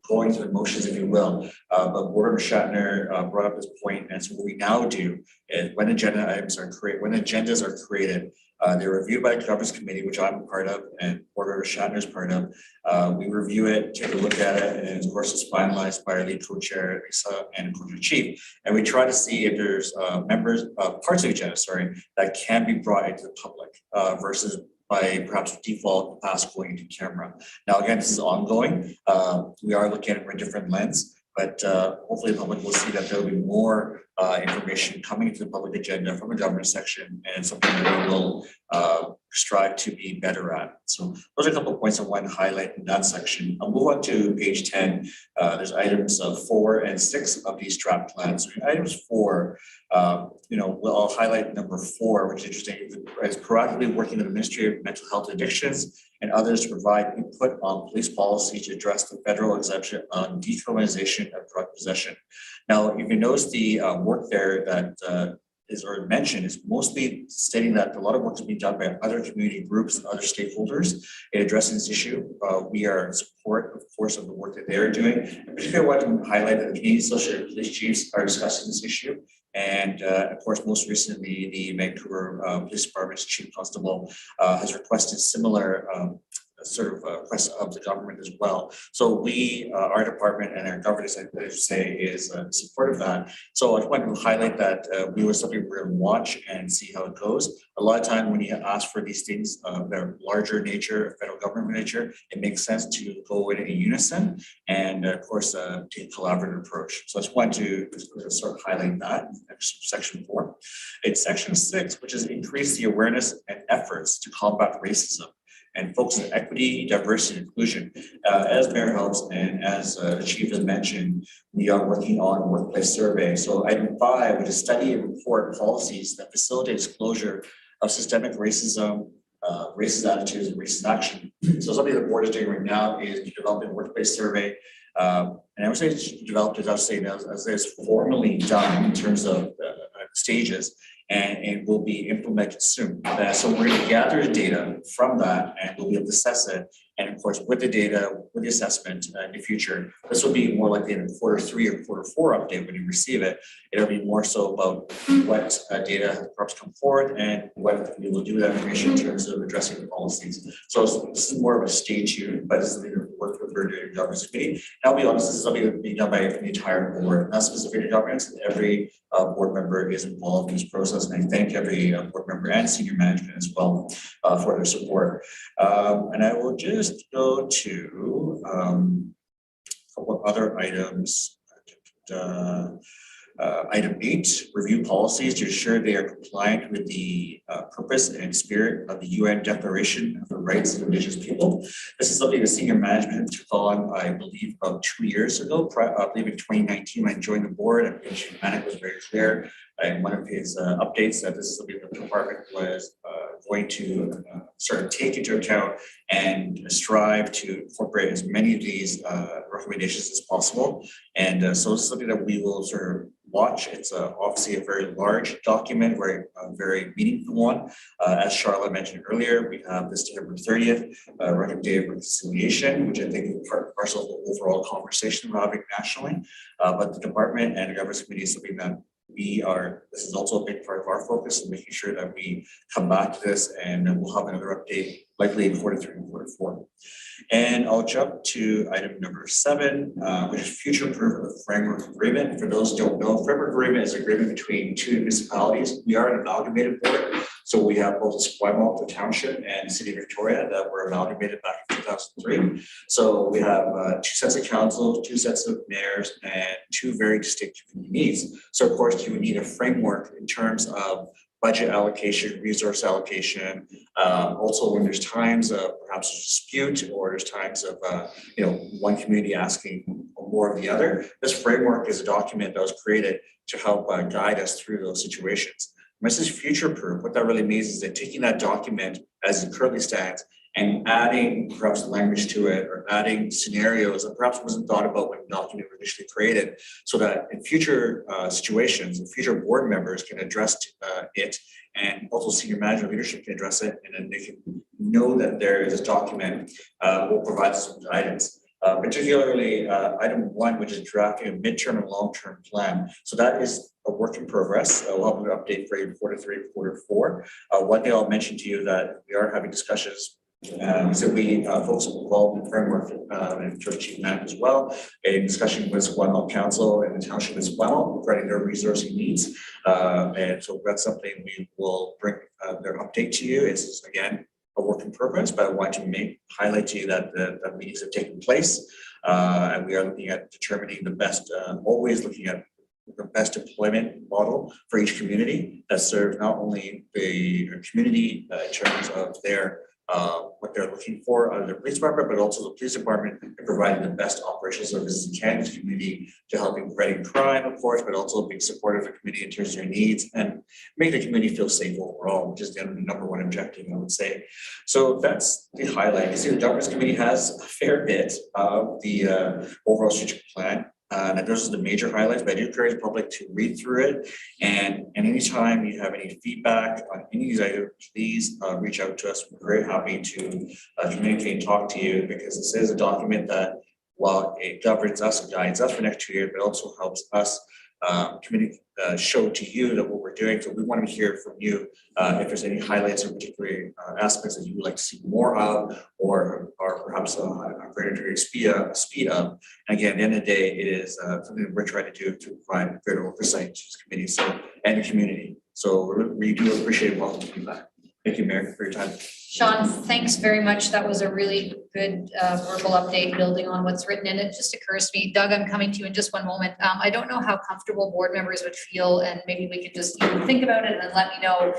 going through the motions, if you will. But Board Member Shatner brought up this point, and so what we now do is when agendas are created, they're reviewed by the governance committee, which I'm a part of, and Board Member Shatner is part of. We review it, take a look at it, and of course it's finalized by our lead co-chair, Lisa, and co-chief. And we try to see if there's parts of the agenda, that can be brought into the public versus by perhaps default past going into camera. Now, again, this is ongoing. We are looking at it from a different lens, but hopefully the public will see that there will be more information coming into the public agenda from the governance section, and something that we will strive to be better at. So those are a couple of points I want to highlight in that section. I'll move on to page 10. There's items 4 and 6 of these draft plans. So items 4, I'll highlight number 4, which is interesting, is proactively working with the Ministry of Mental Health Addictions and others to provide input on police policy to address the federal exemption on decriminalization of drug possession. Now, if you notice the work there that is already mentioned is mostly stating that a lot of work is being done by other community groups and other stakeholders in addressing this issue. We are in support, of course, of the work that they are doing. And particularly, I want to highlight that the Canadian Association of Police Chiefs are discussing this issue. And of course, most recently, the Vancouver Police Department's Chief Constable has requested similar request of the government as well. So we, our department and our governance, I should say, is supportive of that. So I just wanted to highlight that we were something we're going to watch and see how it goes. A lot of time when you ask for these things that are larger nature, federal government nature, it makes sense to go in unison and of course take a collaborative approach. So I just wanted to sort of highlight that in section 4. In section 6, which is increase the awareness and efforts to combat racism and focus on equity, diversity, and inclusion. As Mayor helps and as the Chief has mentioned, we are working on a workplace survey. So item 5, which is study and report policies that facilitate disclosure of systemic racism, racist attitudes, and racist action. So something the board is doing right now is developing a workplace survey. And I would say it's developed, as I was saying, as it's formally done in terms of stages, and it will be implemented soon. So we're going to gather data from that, and we'll be able to assess it And of course, with the data, with the assessment in the future, this will be more likely in Q3 or Q4 update when you receive it. It'll be more so about what data has perhaps come forward and what we will do with that information in terms of addressing the policies. So this is more of a stay tuned, but this is the work that we're doing in governance committee. I'll be honest, this is something that being done by the entire board, not specific to governance, and every board member is involved in this process. And I thank every board member and senior management as well for their support. And I will just go to a couple of other items. Item 8, review policies to ensure they are compliant with the purpose and spirit of the UN Declaration of the Rights of Indigenous People. This is something the senior management took on, I believe, about 2 years ago. I believe in 2019, when I joined the board, and Chief Manic was very clear in one of his updates that this is something that the department was going to sort of take into account and strive to incorporate as many of these recommendations as possible. And so this is something that we will sort of watch. It's obviously a very large document, very meaningful one. As Charlotte mentioned earlier, we have this December 30th, Record Day of Reconciliation, which I think is part and parcel of the overall conversation we're having nationally. But the department and the governance committee is something that this is also a big part of our focus, and making sure that we come back to this, and then we'll have another update likely in Q3 and Q4. And I'll jump to item number 7, which is future-proof of framework agreement. For those who don't know, framework agreement is an agreement between 2 municipalities. We are an amalgamated board, so we have both Esquimalt, the township, and the city of Victoria that were amalgamated back in 2003. So we have 2 sets of councils, 2 sets of mayors, and 2 very distinct community needs. So of course, you would need a framework in terms of budget allocation, resource allocation. Also, when there's times of perhaps a dispute, or there's times of one community asking more of the other, this framework is a document that was created to help guide us through those situations. When this is future-proof, what that really means is that taking that document as it currently stands and adding perhaps language to it, or adding scenarios that perhaps wasn't thought about when the document was initially created, so that in future situations, future board members can address it, and also senior management leadership can address it, and then they can know that there is this document will provide some guidance. Particularly item 1, which is drafting a midterm and long-term plan. So that is a work in progress. We'll have an update for you in Q3 and Q4. One thing I'll mention to you that we are having discussions. So we folks involved in the framework and Church Chief Manic as well, a discussion with Esquimalt Council and the Township of Esquimalt regarding their resourcing needs. And so that's something we will bring their update to you. It's again a work in progress, but I want to highlight to you that the meetings have taken place, and we are looking at determining the best, always looking at the best deployment model for each community that serves not only the community in terms of their what they're looking for out of their police department, but also the police department in providing the best operational services it can to the community, to helping preventing crime, of course, but also being supportive of the community in terms of their needs and make the community feel safe overall, which is the number 1 objective, I would say. So that's the highlight. You see, the governance committee has a fair bit of the overall strategic plan. And those are the major highlights, but I do encourage the public to read through it. And anytime you have any feedback on any of these items, please reach out to us. We're very happy to communicate and talk to you, because this is a document that, while it governs us and guides us for the next 2 years, but also helps us show to you that what we're doing. So we want to hear from you if there's any highlights or particular aspects that you would like to see more of, or perhaps a greater degree of speed up. And again, at the end of the day, it is something that we're trying to do to provide greater oversight to this committee and the community. So we do appreciate welcoming you back. Thank you, Mayor, for your time. Sean, thanks very much. That was a really good verbal update building on what's written in it. It just occurs to me, Doug, I'm coming to you in just one moment. I don't know how comfortable board members would feel, and maybe we could just think about it and then let me know.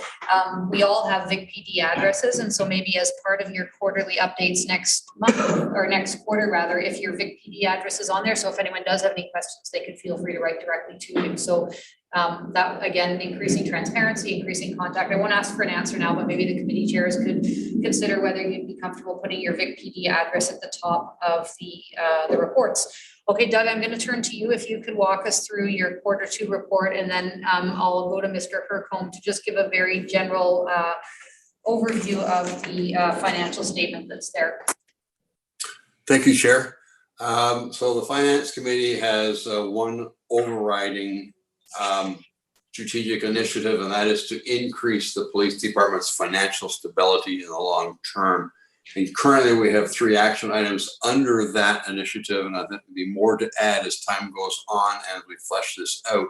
We all have VicPD addresses, and so maybe as part of your quarterly updates next month, or next quarter rather, if your VicPD address is on there. So if anyone does have any questions, they could feel free to write directly to you. So that, again, increasing transparency, increasing contact. I won't ask for an answer now, but maybe the committee chairs could consider whether you'd be comfortable putting your VicPD address at the top of the reports. Okay, Doug, I'm going to turn to you. If you could walk us through your Q2 report, and then I'll go to Mr. Hercombe to just give a very general overview of the financial statement that's there. Thank you, Chair. So the Finance Committee has one overriding strategic initiative, and that is to increase the police department's financial stability in the long term. And currently we have 3 action items under that initiative, and I think there'll be more to add as time goes on as we flesh this out.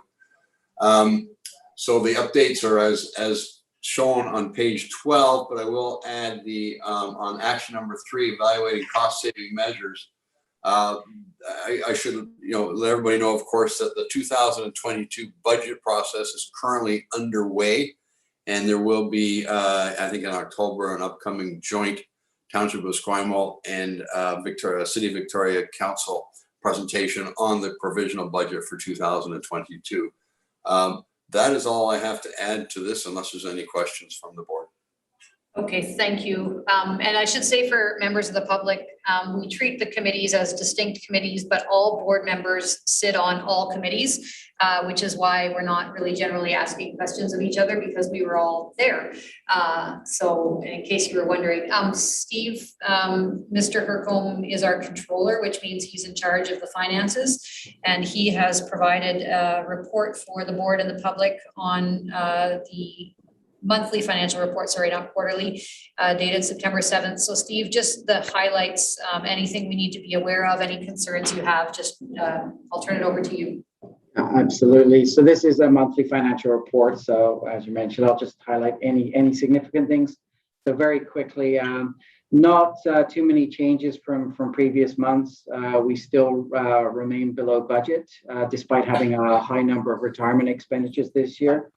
So the updates are as shown on page 12, but I will add the on action number 3, evaluating cost saving measures. I should, let everybody know, of course, that the 2022 budget process is currently underway, and there will be, I think in October, an upcoming joint Township of Esquimalt and City of Victoria Council presentation on the provisional budget for 2022. That is all I have to add to this, unless there's any questions from the board. Okay, thank you. And I should say for members of the public, we treat the committees as distinct committees, but all board members sit on all committees, which is why we're not really generally asking questions of each other, because we were all there. So in case you were wondering, Steve, Mr. Hercombe is our controller, which means he's in charge of the finances. And he has provided a report for the board and the public on the monthly financial report, sorry, not quarterly, dated September 7th. So Steve, just the highlights, anything we need to be aware of, any concerns you have, just I'll turn it over to you. Absolutely. So this is a monthly financial report. So as you mentioned, I'll just highlight any significant things. So very quickly, not too many changes from previous months. We still remain below budget, despite having a high number of retirement expenditures this year.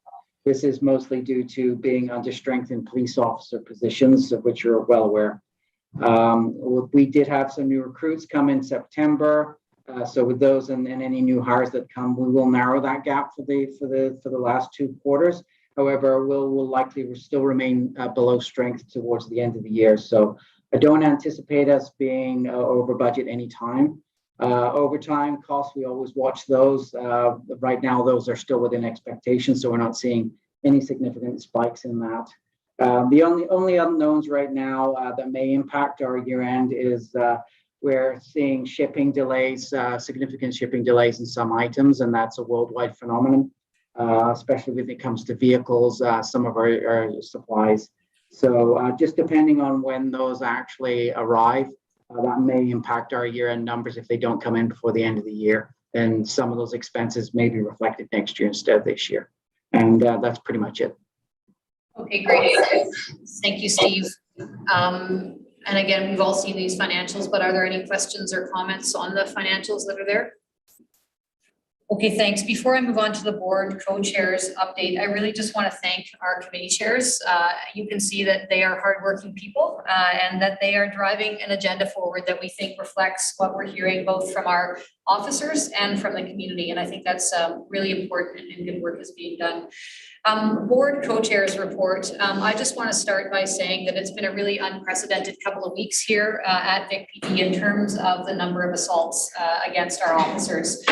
This is mostly due to being under strength in police officer positions, of which you're well aware. We did have some new recruits come in September. So with those and any new hires that come, we will narrow that gap for the last 2 quarters. However, we'll likely still remain below strength towards the end of the year. So I don't anticipate us being over budget anytime. Overtime costs, we always watch those. Right now, those are still within expectations, so we're not seeing any significant spikes in that. The only unknowns right now that may impact our year end is we're seeing shipping delays, significant shipping delays in some items, and that's a worldwide phenomenon, especially when it comes to vehicles, some of our supplies. So just depending on when those actually arrive, that may impact our year-end numbers if they don't come in before the end of the year. Then some of those expenses may be reflected next year instead of this year. And that's pretty much it. Okay, great. Thank you, Steve. And again, we've all seen these financials, but are there any questions or comments on the financials that are there? Okay, thanks. Before I move on to the board co-chairs update, I really just want to thank our committee chairs. You can see that they are hardworking people and that they are driving an agenda forward that we think reflects what we're hearing both from our officers and from the community. And I think that's really important and good work is being done. Board co-chairs report. I just want to start by saying that it's been a really unprecedented couple of weeks here at VicPD in terms of the number of assaults against our officers.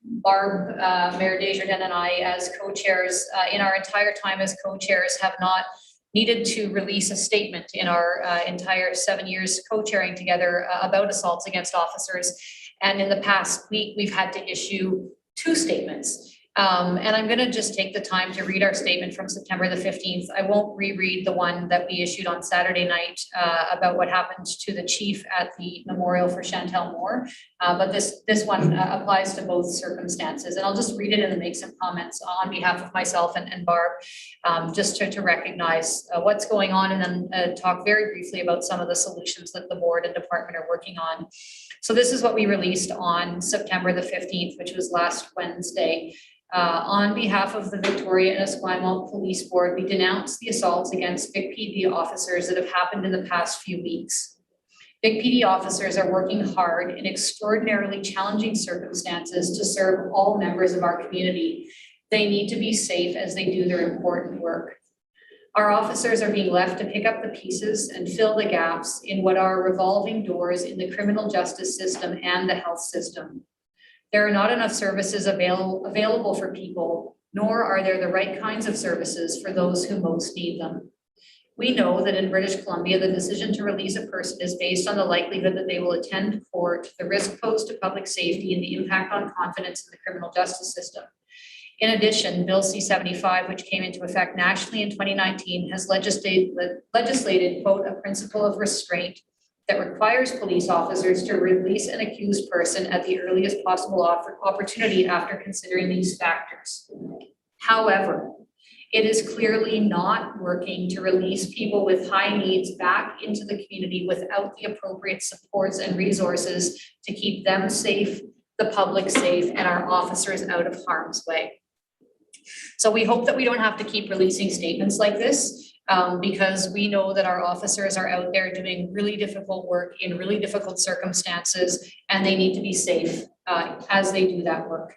Barb, Mayor Desjardins and I as co-chairs in our entire time as co-chairs have not needed to release a statement in our entire 7 years co-chairing together about assaults against officers. And in the past week, we've had to issue 2 statements. And I'm going to just take the time to read our statement from September the 15th. I won't reread the one that we issued on Saturday night about what happened to the chief at the memorial for Chantel Moore. But this one applies to both circumstances. And I'll just read it and then make some comments on behalf of myself and Barb, just to recognize what's going on and then talk very briefly about some of the solutions that the board and department are working on. So this is what we released on September the 15th, which was last Wednesday. On behalf of the Victoria and Esquimalt Police Board, we denounce the assaults against VicPD officers that have happened in the past few weeks. VicPD officers are working hard in extraordinarily challenging circumstances to serve all members of our community. They need to be safe as they do their important work. Our officers are being left to pick up the pieces and fill the gaps in what are revolving doors in the criminal justice system and the health system. There are not enough services available for people, nor are there the right kinds of services for those who most need them. We know that in British Columbia, the decision to release a person is based on the likelihood that they will attend court, the risk posed to public safety, and the impact on confidence in the criminal justice system. In addition, Bill C-75, which came into effect nationally in 2019, has legislated, quote, a principle of restraint that requires police officers to release an accused person at the earliest possible opportunity after considering these factors. However, it is clearly not working to release people with high needs back into the community without the appropriate supports and resources to keep them safe, the public safe, and our officers out of harm's way. So we hope that we don't have to keep releasing statements like this, because we know that our officers are out there doing really difficult work in really difficult circumstances, and they need to be safe as they do that work.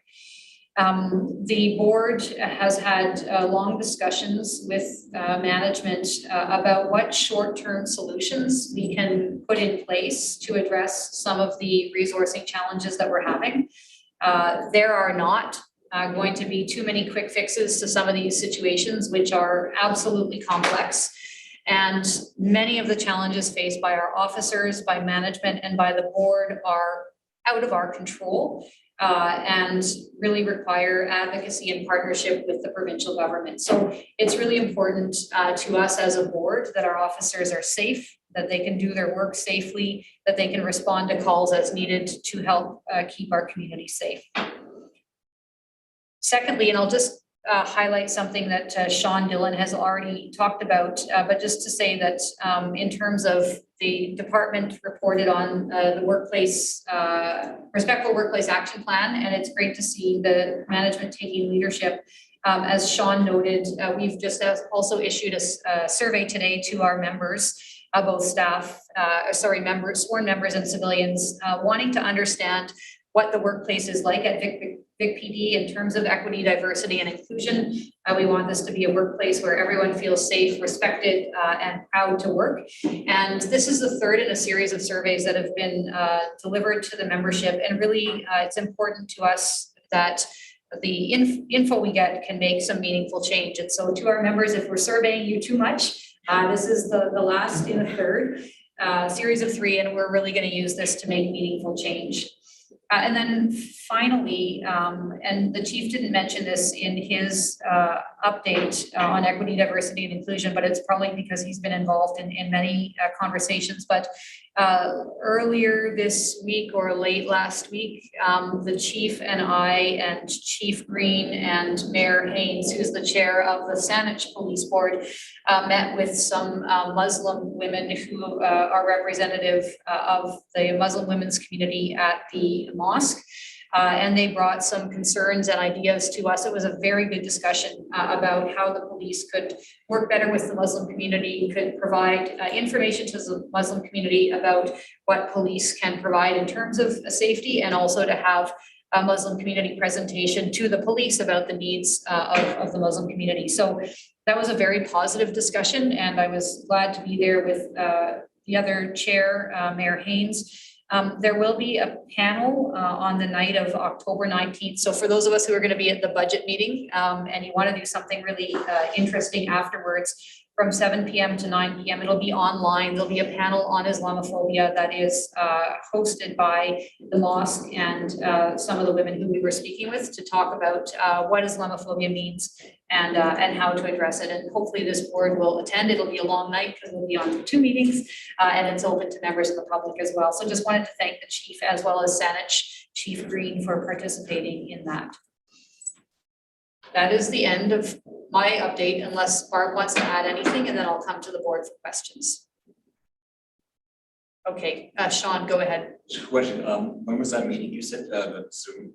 The board has had long discussions with management about what short-term solutions we can put in place to address some of the resourcing challenges that we're having. There are not going to be too many quick fixes to some of these situations, which are absolutely complex. And many of the challenges faced by our officers, by management, and by the board are out of our control and really require advocacy and partnership with the provincial government. So it's really important to us as a board that our officers are safe, that they can do their work safely, that they can respond to calls as needed to help keep our community safe. Secondly, and I'll just highlight something that Sean Dillon has already talked about, but just to say that in terms of the department reported on the workplace, Respectful Workplace Action Plan, and it's great to see the management taking leadership. As Sean noted, we've just also issued a survey today to our members, both staff, sworn members and civilians, wanting to understand what the workplace is like at Vic PD in terms of equity, diversity, and inclusion. We want this to be a workplace where everyone feels safe, respected, and proud to work. And this is the third in a series of surveys that have been delivered to the membership. And really, it's important to us that the info we get can make some meaningful change. And so to our members, if we're surveying you too much, this is the last in a third series of 3, and we're really going to use this to make meaningful change. And then finally, and the chief didn't mention this in his update on equity, diversity, and inclusion, but it's probably because he's been involved in many conversations. But earlier this week or late last week, the chief and I and Chief Green and Mayor Haynes, who's the chair of the Saanich Police Board, met with some Muslim women who are representative of the Muslim women's community at the mosque. And they brought some concerns and ideas to us. It was a very good discussion about how the police could work better with the Muslim community, could provide information to the Muslim community about what police can provide in terms of safety, and also to have a Muslim community presentation to the police about the needs of the Muslim community. So that was a very positive discussion, and I was glad to be there with the other chair, Mayor Haynes. There will be a panel on the night of October 19th. So for those of us who are going to be at the budget meeting and you want to do something really interesting afterwards, from 7 p.m. to 9 p.m. it'll be online. There'll be a panel on Islamophobia that is hosted by the mosque and some of the women who we were speaking with to talk about what Islamophobia means and how to address it. And hopefully this board will attend. It'll be a long night because we'll be on 2 meetings and it's open to members of the public as well. So just wanted to thank the chief as well as Saanich Chief Green for participating in that. That is the end of my update, unless Barb wants to add anything, and then I'll come to the board for questions. Okay, Sean, go ahead. Question, when was that meeting? You said Zoom,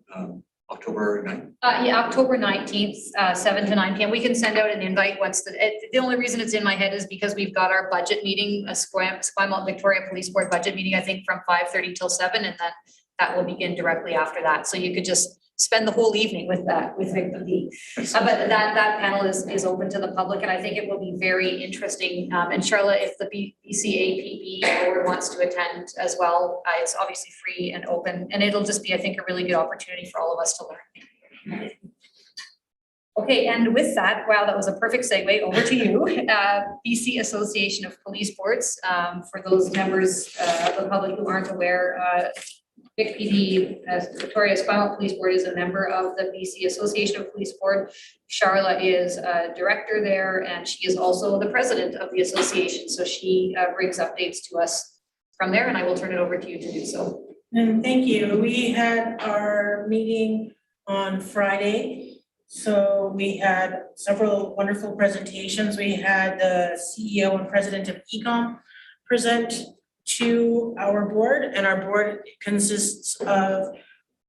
October 9th? Yeah, October 19th, 7 to 9 p.m. We can send out an invite once the only reason it's in my head is because we've got our budget meeting, a Esquimalt Victoria Police Board budget meeting, I think from 5:30 till 7, and then that will begin directly after that. So you could just spend the whole evening with that, with Victim D. But that panel is open to the public, and I think it will be very interesting. And Charlotte, if the BCAPB board wants to attend as well, it's obviously free and open, and it'll just be, I think, a really good opportunity for all of us to learn. Okay, and with that, wow, that was a perfect segue, over to you. BC Association of Police Boards. For those members of the public who aren't aware, Vic PD, Victoria Esquimalt Police Board is a member of the BC Association of Police Board. Charla is a director there, and she is also the president of the association. So she brings updates to us from there, and I will turn it over to you to do so. And thank you. We had our meeting on Friday. So we had several wonderful presentations. We had the CEO and president of ECOM present to our board, and our board consists of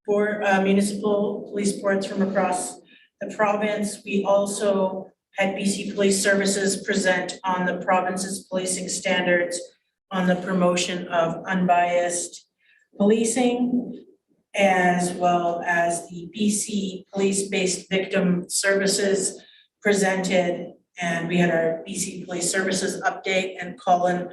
municipal police boards from across the province. We also had BC Police Services present on the province's policing standards on the promotion of unbiased policing, as well as the BC Police-Based Victim Services presented. And we had our BC Police Services update, and Colin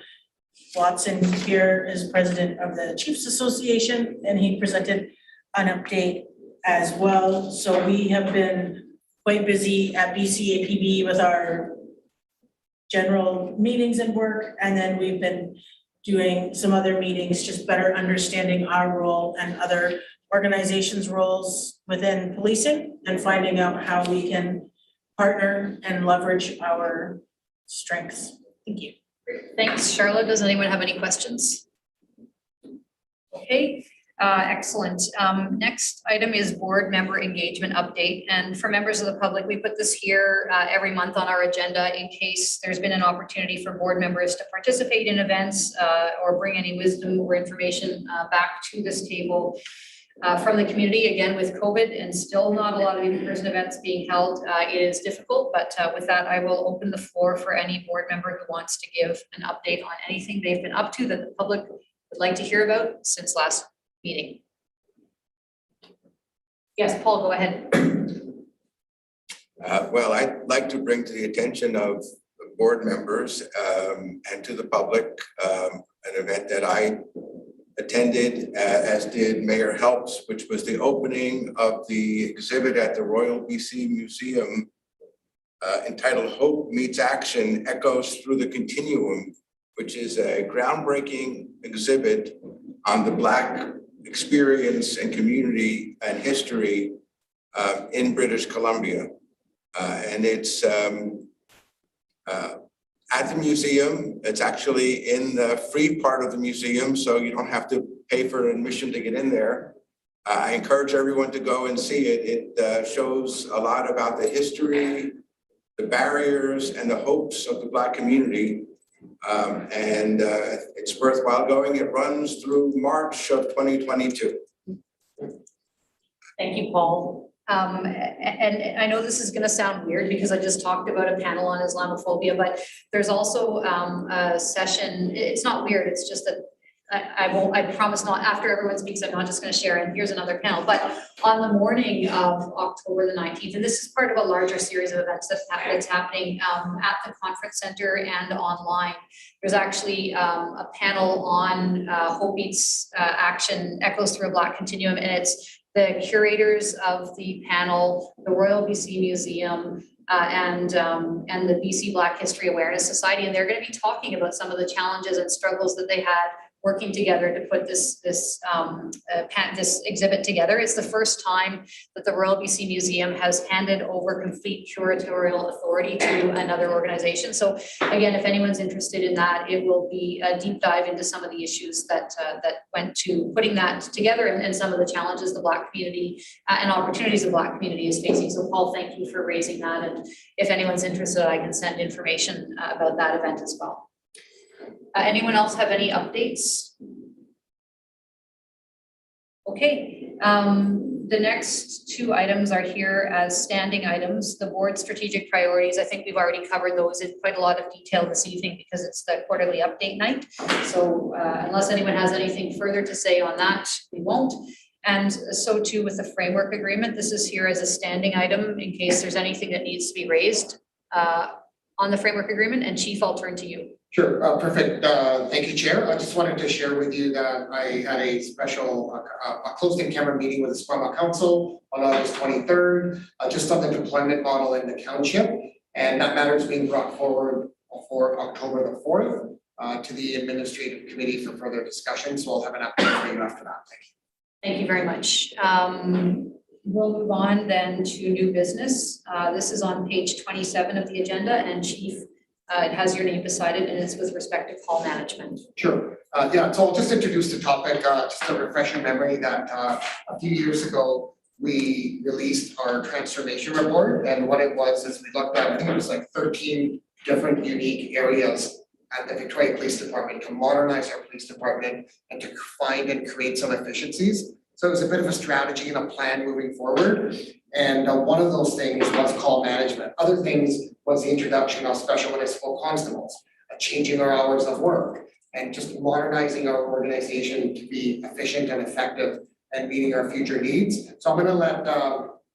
Watson here is president of the Chiefs Association, and he presented an update as well. So we have been quite busy at BCAPB with our general meetings and work, and then we've been doing some other meetings, just better understanding our role and other organizations' roles within policing, and finding out how we can partner and leverage our strengths. Thank you. Thanks, Charlotte. Does anyone have any questions? Okay, excellent. Next item is board member engagement update. And for members of the public, we put this here every month on our agenda in case there's been an opportunity for board members to participate in events or bring any wisdom or information back to this table. From the community, again, with COVID and still not a lot of in-person events being held, it is difficult, but with that, I will open the floor for any board member who wants to give an update on anything they've been up to that the public would like to hear about since last meeting. Yes, Paul, go ahead. Well, I'd like to bring to the attention of the board members and to the public an event that I attended, as did Mayor Helps, which was the opening of the exhibit at the Royal BC Museum entitled Hope Meets Action, Echoes Through the Continuum, which is a groundbreaking exhibit on the Black experience and community and history in British Columbia. And it's at the museum. It's actually in the free part of the museum, so you don't have to pay for admission to get in there. I encourage everyone to go and see it. It shows a lot about the history, the barriers, and the hopes of the Black community. And it's worthwhile going. It runs through March of 2022. Thank you, Paul. And I know this is going to sound weird because I just talked about a panel on Islamophobia, but there's also a session. It's not weird. It's just that I promise not, after everyone speaks, I'm not just going to share, and here's another panel, but on the morning of October the 19th, and this is part of a larger series of events that's happening at the conference center and online. There's actually a panel on Hope Meets Action, Echoes Through a Black Continuum, and it's the curators of the panel, the Royal BC Museum, and the BC Black History Awareness Society, and they're going to be talking about some of the challenges and struggles that they had working together to put this exhibit together. It's the first time that the Royal BC Museum has handed over complete curatorial authority to another organization. So again, if anyone's interested in that, it will be a deep dive into some of the issues that went to putting that together, and some of the challenges the Black community and opportunities the Black community is facing. So Paul, thank you for raising that. And if anyone's interested, I can send information about that event as well. Anyone else have any updates? Okay, the next two items are here as standing items. The board strategic priorities, I think we've already covered those in quite a lot of detail this evening because it's the quarterly update night. So unless anyone has anything further to say on that, we won't. And so too with the framework agreement, this is here as a standing item in case there's anything that needs to be raised on the framework agreement, and Chief, I'll turn to you. Sure, perfect. Thank you, Chair. I just wanted to share with you that I had a special, a closed-in camera meeting with the Esquimalt Council on August 23rd, just on the deployment model in the township. And that matter is being brought forward for October the 4th to the Administrative Committee for further discussion. So I'll have an update for you after that. Thank you. Thank you very much. We'll move on then to new business. This is on page 27 of the agenda, and Chief, it has your name beside it, and it's with respect to call management. Sure. Yeah, so I'll just introduce the topic, just to refresh your memory that a few years ago, we released our transformation report. And what it was is we looked at, I think it was like 13 different unique areas at the Victoria Police Department to modernize our police department and to find and create some efficiencies. So it was a bit of a strategy and a plan moving forward. And one of those things was call management. Other things was the introduction of special municipal constables, changing our hours of work, and just modernizing our organization to be efficient and effective and meeting our future needs. So I'm gonna let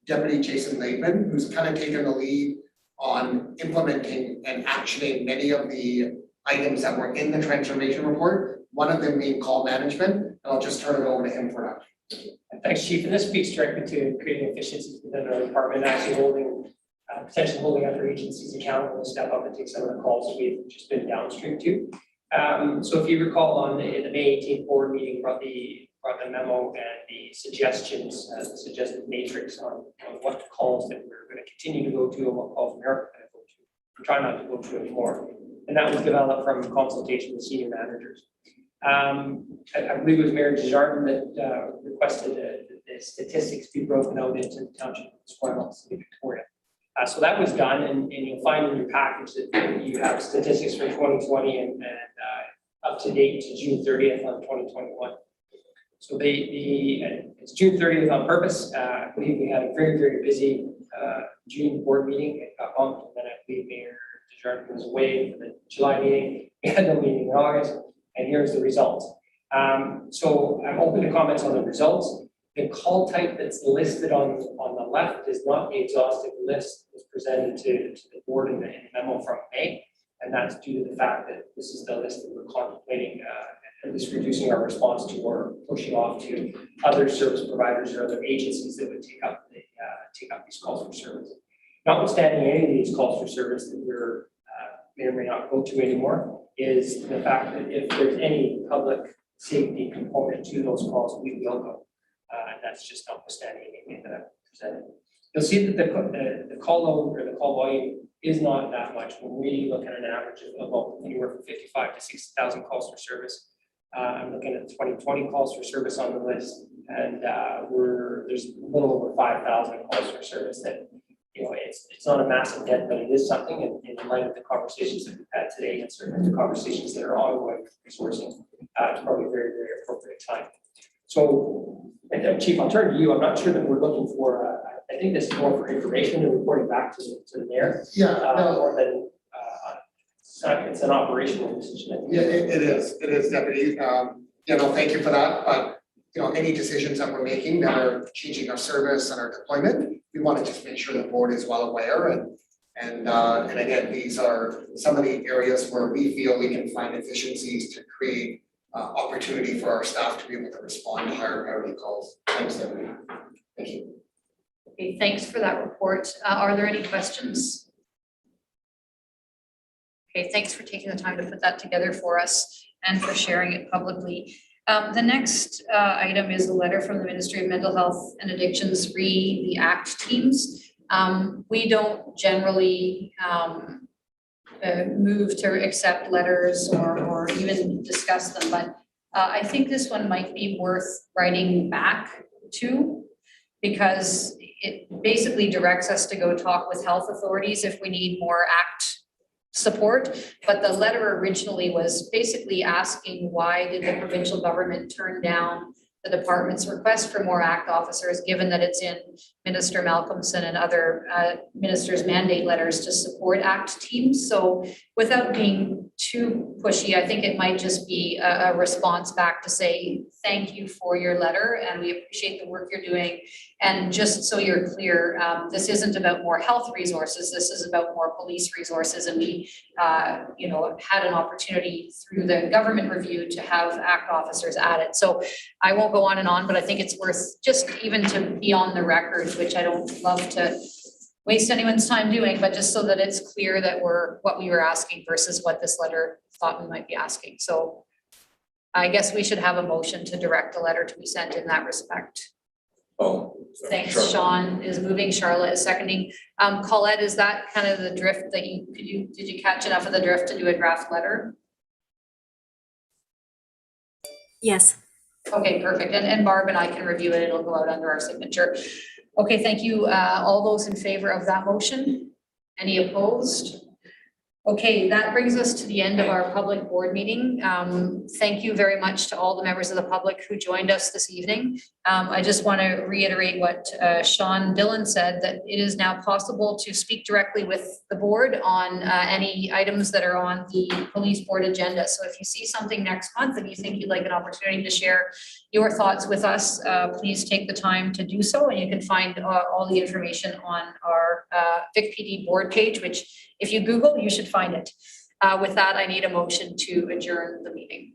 Deputy Jason Laidman, who's kind of taken the lead on implementing and actioning many of the items that were in the transformation report, one of them being call management, and I'll just turn it over to him for that. Thanks, Chief. And this speaks directly to creating efficiencies within our department, actually holding, potentially holding other agencies accountable to step up and take some of the calls that we've just been downstream to. So if you recall on the May 18th board meeting, brought the memo and the suggestions, the suggested matrix on what calls that we're going to continue to go to and what calls we're not going to go to. We're trying not to go to anymore. And that was developed from consultation with senior managers. I believe it was Mayor Desjardins that requested the statistics be broken out into the township of Esquimalt, City of Victoria. So that was done, and you'll find in your package that you have statistics for 2020 and up to date to June 30th on 2021. So it's June 30th on purpose. I believe we had a very, very busy June board meeting. It got bumped, and then I believe Mayor Desjardins was away for the July meeting. We had no meeting in August. And here's the results. So I'm open to comments on the results. The call type that's listed on the left is not the exhaustive list that's presented to the board in the memo from May. And that's due to the fact that this is the list that we're contemplating, at least reducing our response to or pushing off to other service providers or other agencies that would take up these calls for service. Notwithstanding any of these calls for service that we're may or may not go to anymore, is the fact that if there's any public safety component to those calls, we will go. And that's just notwithstanding anything that I've presented. You'll see that the call load or the call volume is not that much. When we look at an average of about anywhere from 55 to 60,000 calls for service, I'm looking at 2020 calls for service on the list, and there's a little over 5,000 calls for service that, it's not a massive dent, but it is something in light of the conversations that we've had today and certainly the conversations that are ongoing resourcing. It's probably a very, very appropriate time. So, Chief, I'll turn to you. I'm not sure that we're looking for, I think this is more for information and reporting back to the mayor. Yeah, More than, it's an operational decision. Yeah, it is, Deputy. Thank you for that. But, any decisions that we're making that are changing our service and our deployment, we want to just make sure the board is well aware. And again, these are some of the areas where we feel we can find efficiencies to create opportunity for our staff to be able to respond to higher priority calls. Thanks, Deputy. Thank you. Okay, thanks for that report. Are there any questions? Okay, thanks for taking the time to put that together for us and for sharing it publicly. The next item is a letter from the Ministry of Mental Health and Addictions re the ACT teams. We don't generally move to accept letters or even discuss them, but I think this one might be worth writing back to, because it basically directs us to go talk with health authorities if we need more ACT support. But the letter originally was basically asking, why did the provincial government turn down the department's request for more ACT officers, given that it's in Minister Malcolmson and other ministers' mandate letters to support ACT teams. So without being too pushy, I think it might just be a response back to say, thank you for your letter and we appreciate the work you're doing. And just so you're clear, this isn't about more health resources, this is about more police resources. And we, had an opportunity through the government review to have ACT officers added. So I won't go on and on, but I think it's worth just even to be on the record, which I don't love to waste anyone's time doing, but just so that it's clear that we're what we were asking versus what this letter thought we might be asking. So I guess we should have a motion to direct a letter to be sent in that respect. Oh. Thanks, sure. Sean is moving, Charlotte is seconding. Colette, is that kind of the drift that did you catch enough of the drift to do a draft letter? Yes. Okay, perfect. And Barb and I can review it. It'll go out under our signature. Okay, thank you. All those in favor of that motion? Any opposed? Okay, that brings us to the end of our public board meeting. Thank you very much to all the members of the public who joined us this evening. I just want to reiterate what Sean Dillon said, that it is now possible to speak directly with the board on any items that are on the police board agenda. So if you see something next month and you think you'd like an opportunity to share your thoughts with us, please take the time to do so. And you can find all the information on our Vic PD board page, which if you Google, you should find it. With that, I need a motion to adjourn the meeting.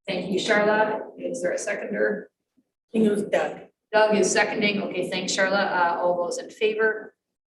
Thank you, Charlotte. Is there a seconder? I think it was Doug. Doug is seconding. Okay, thanks, Charlotte. All those in favor?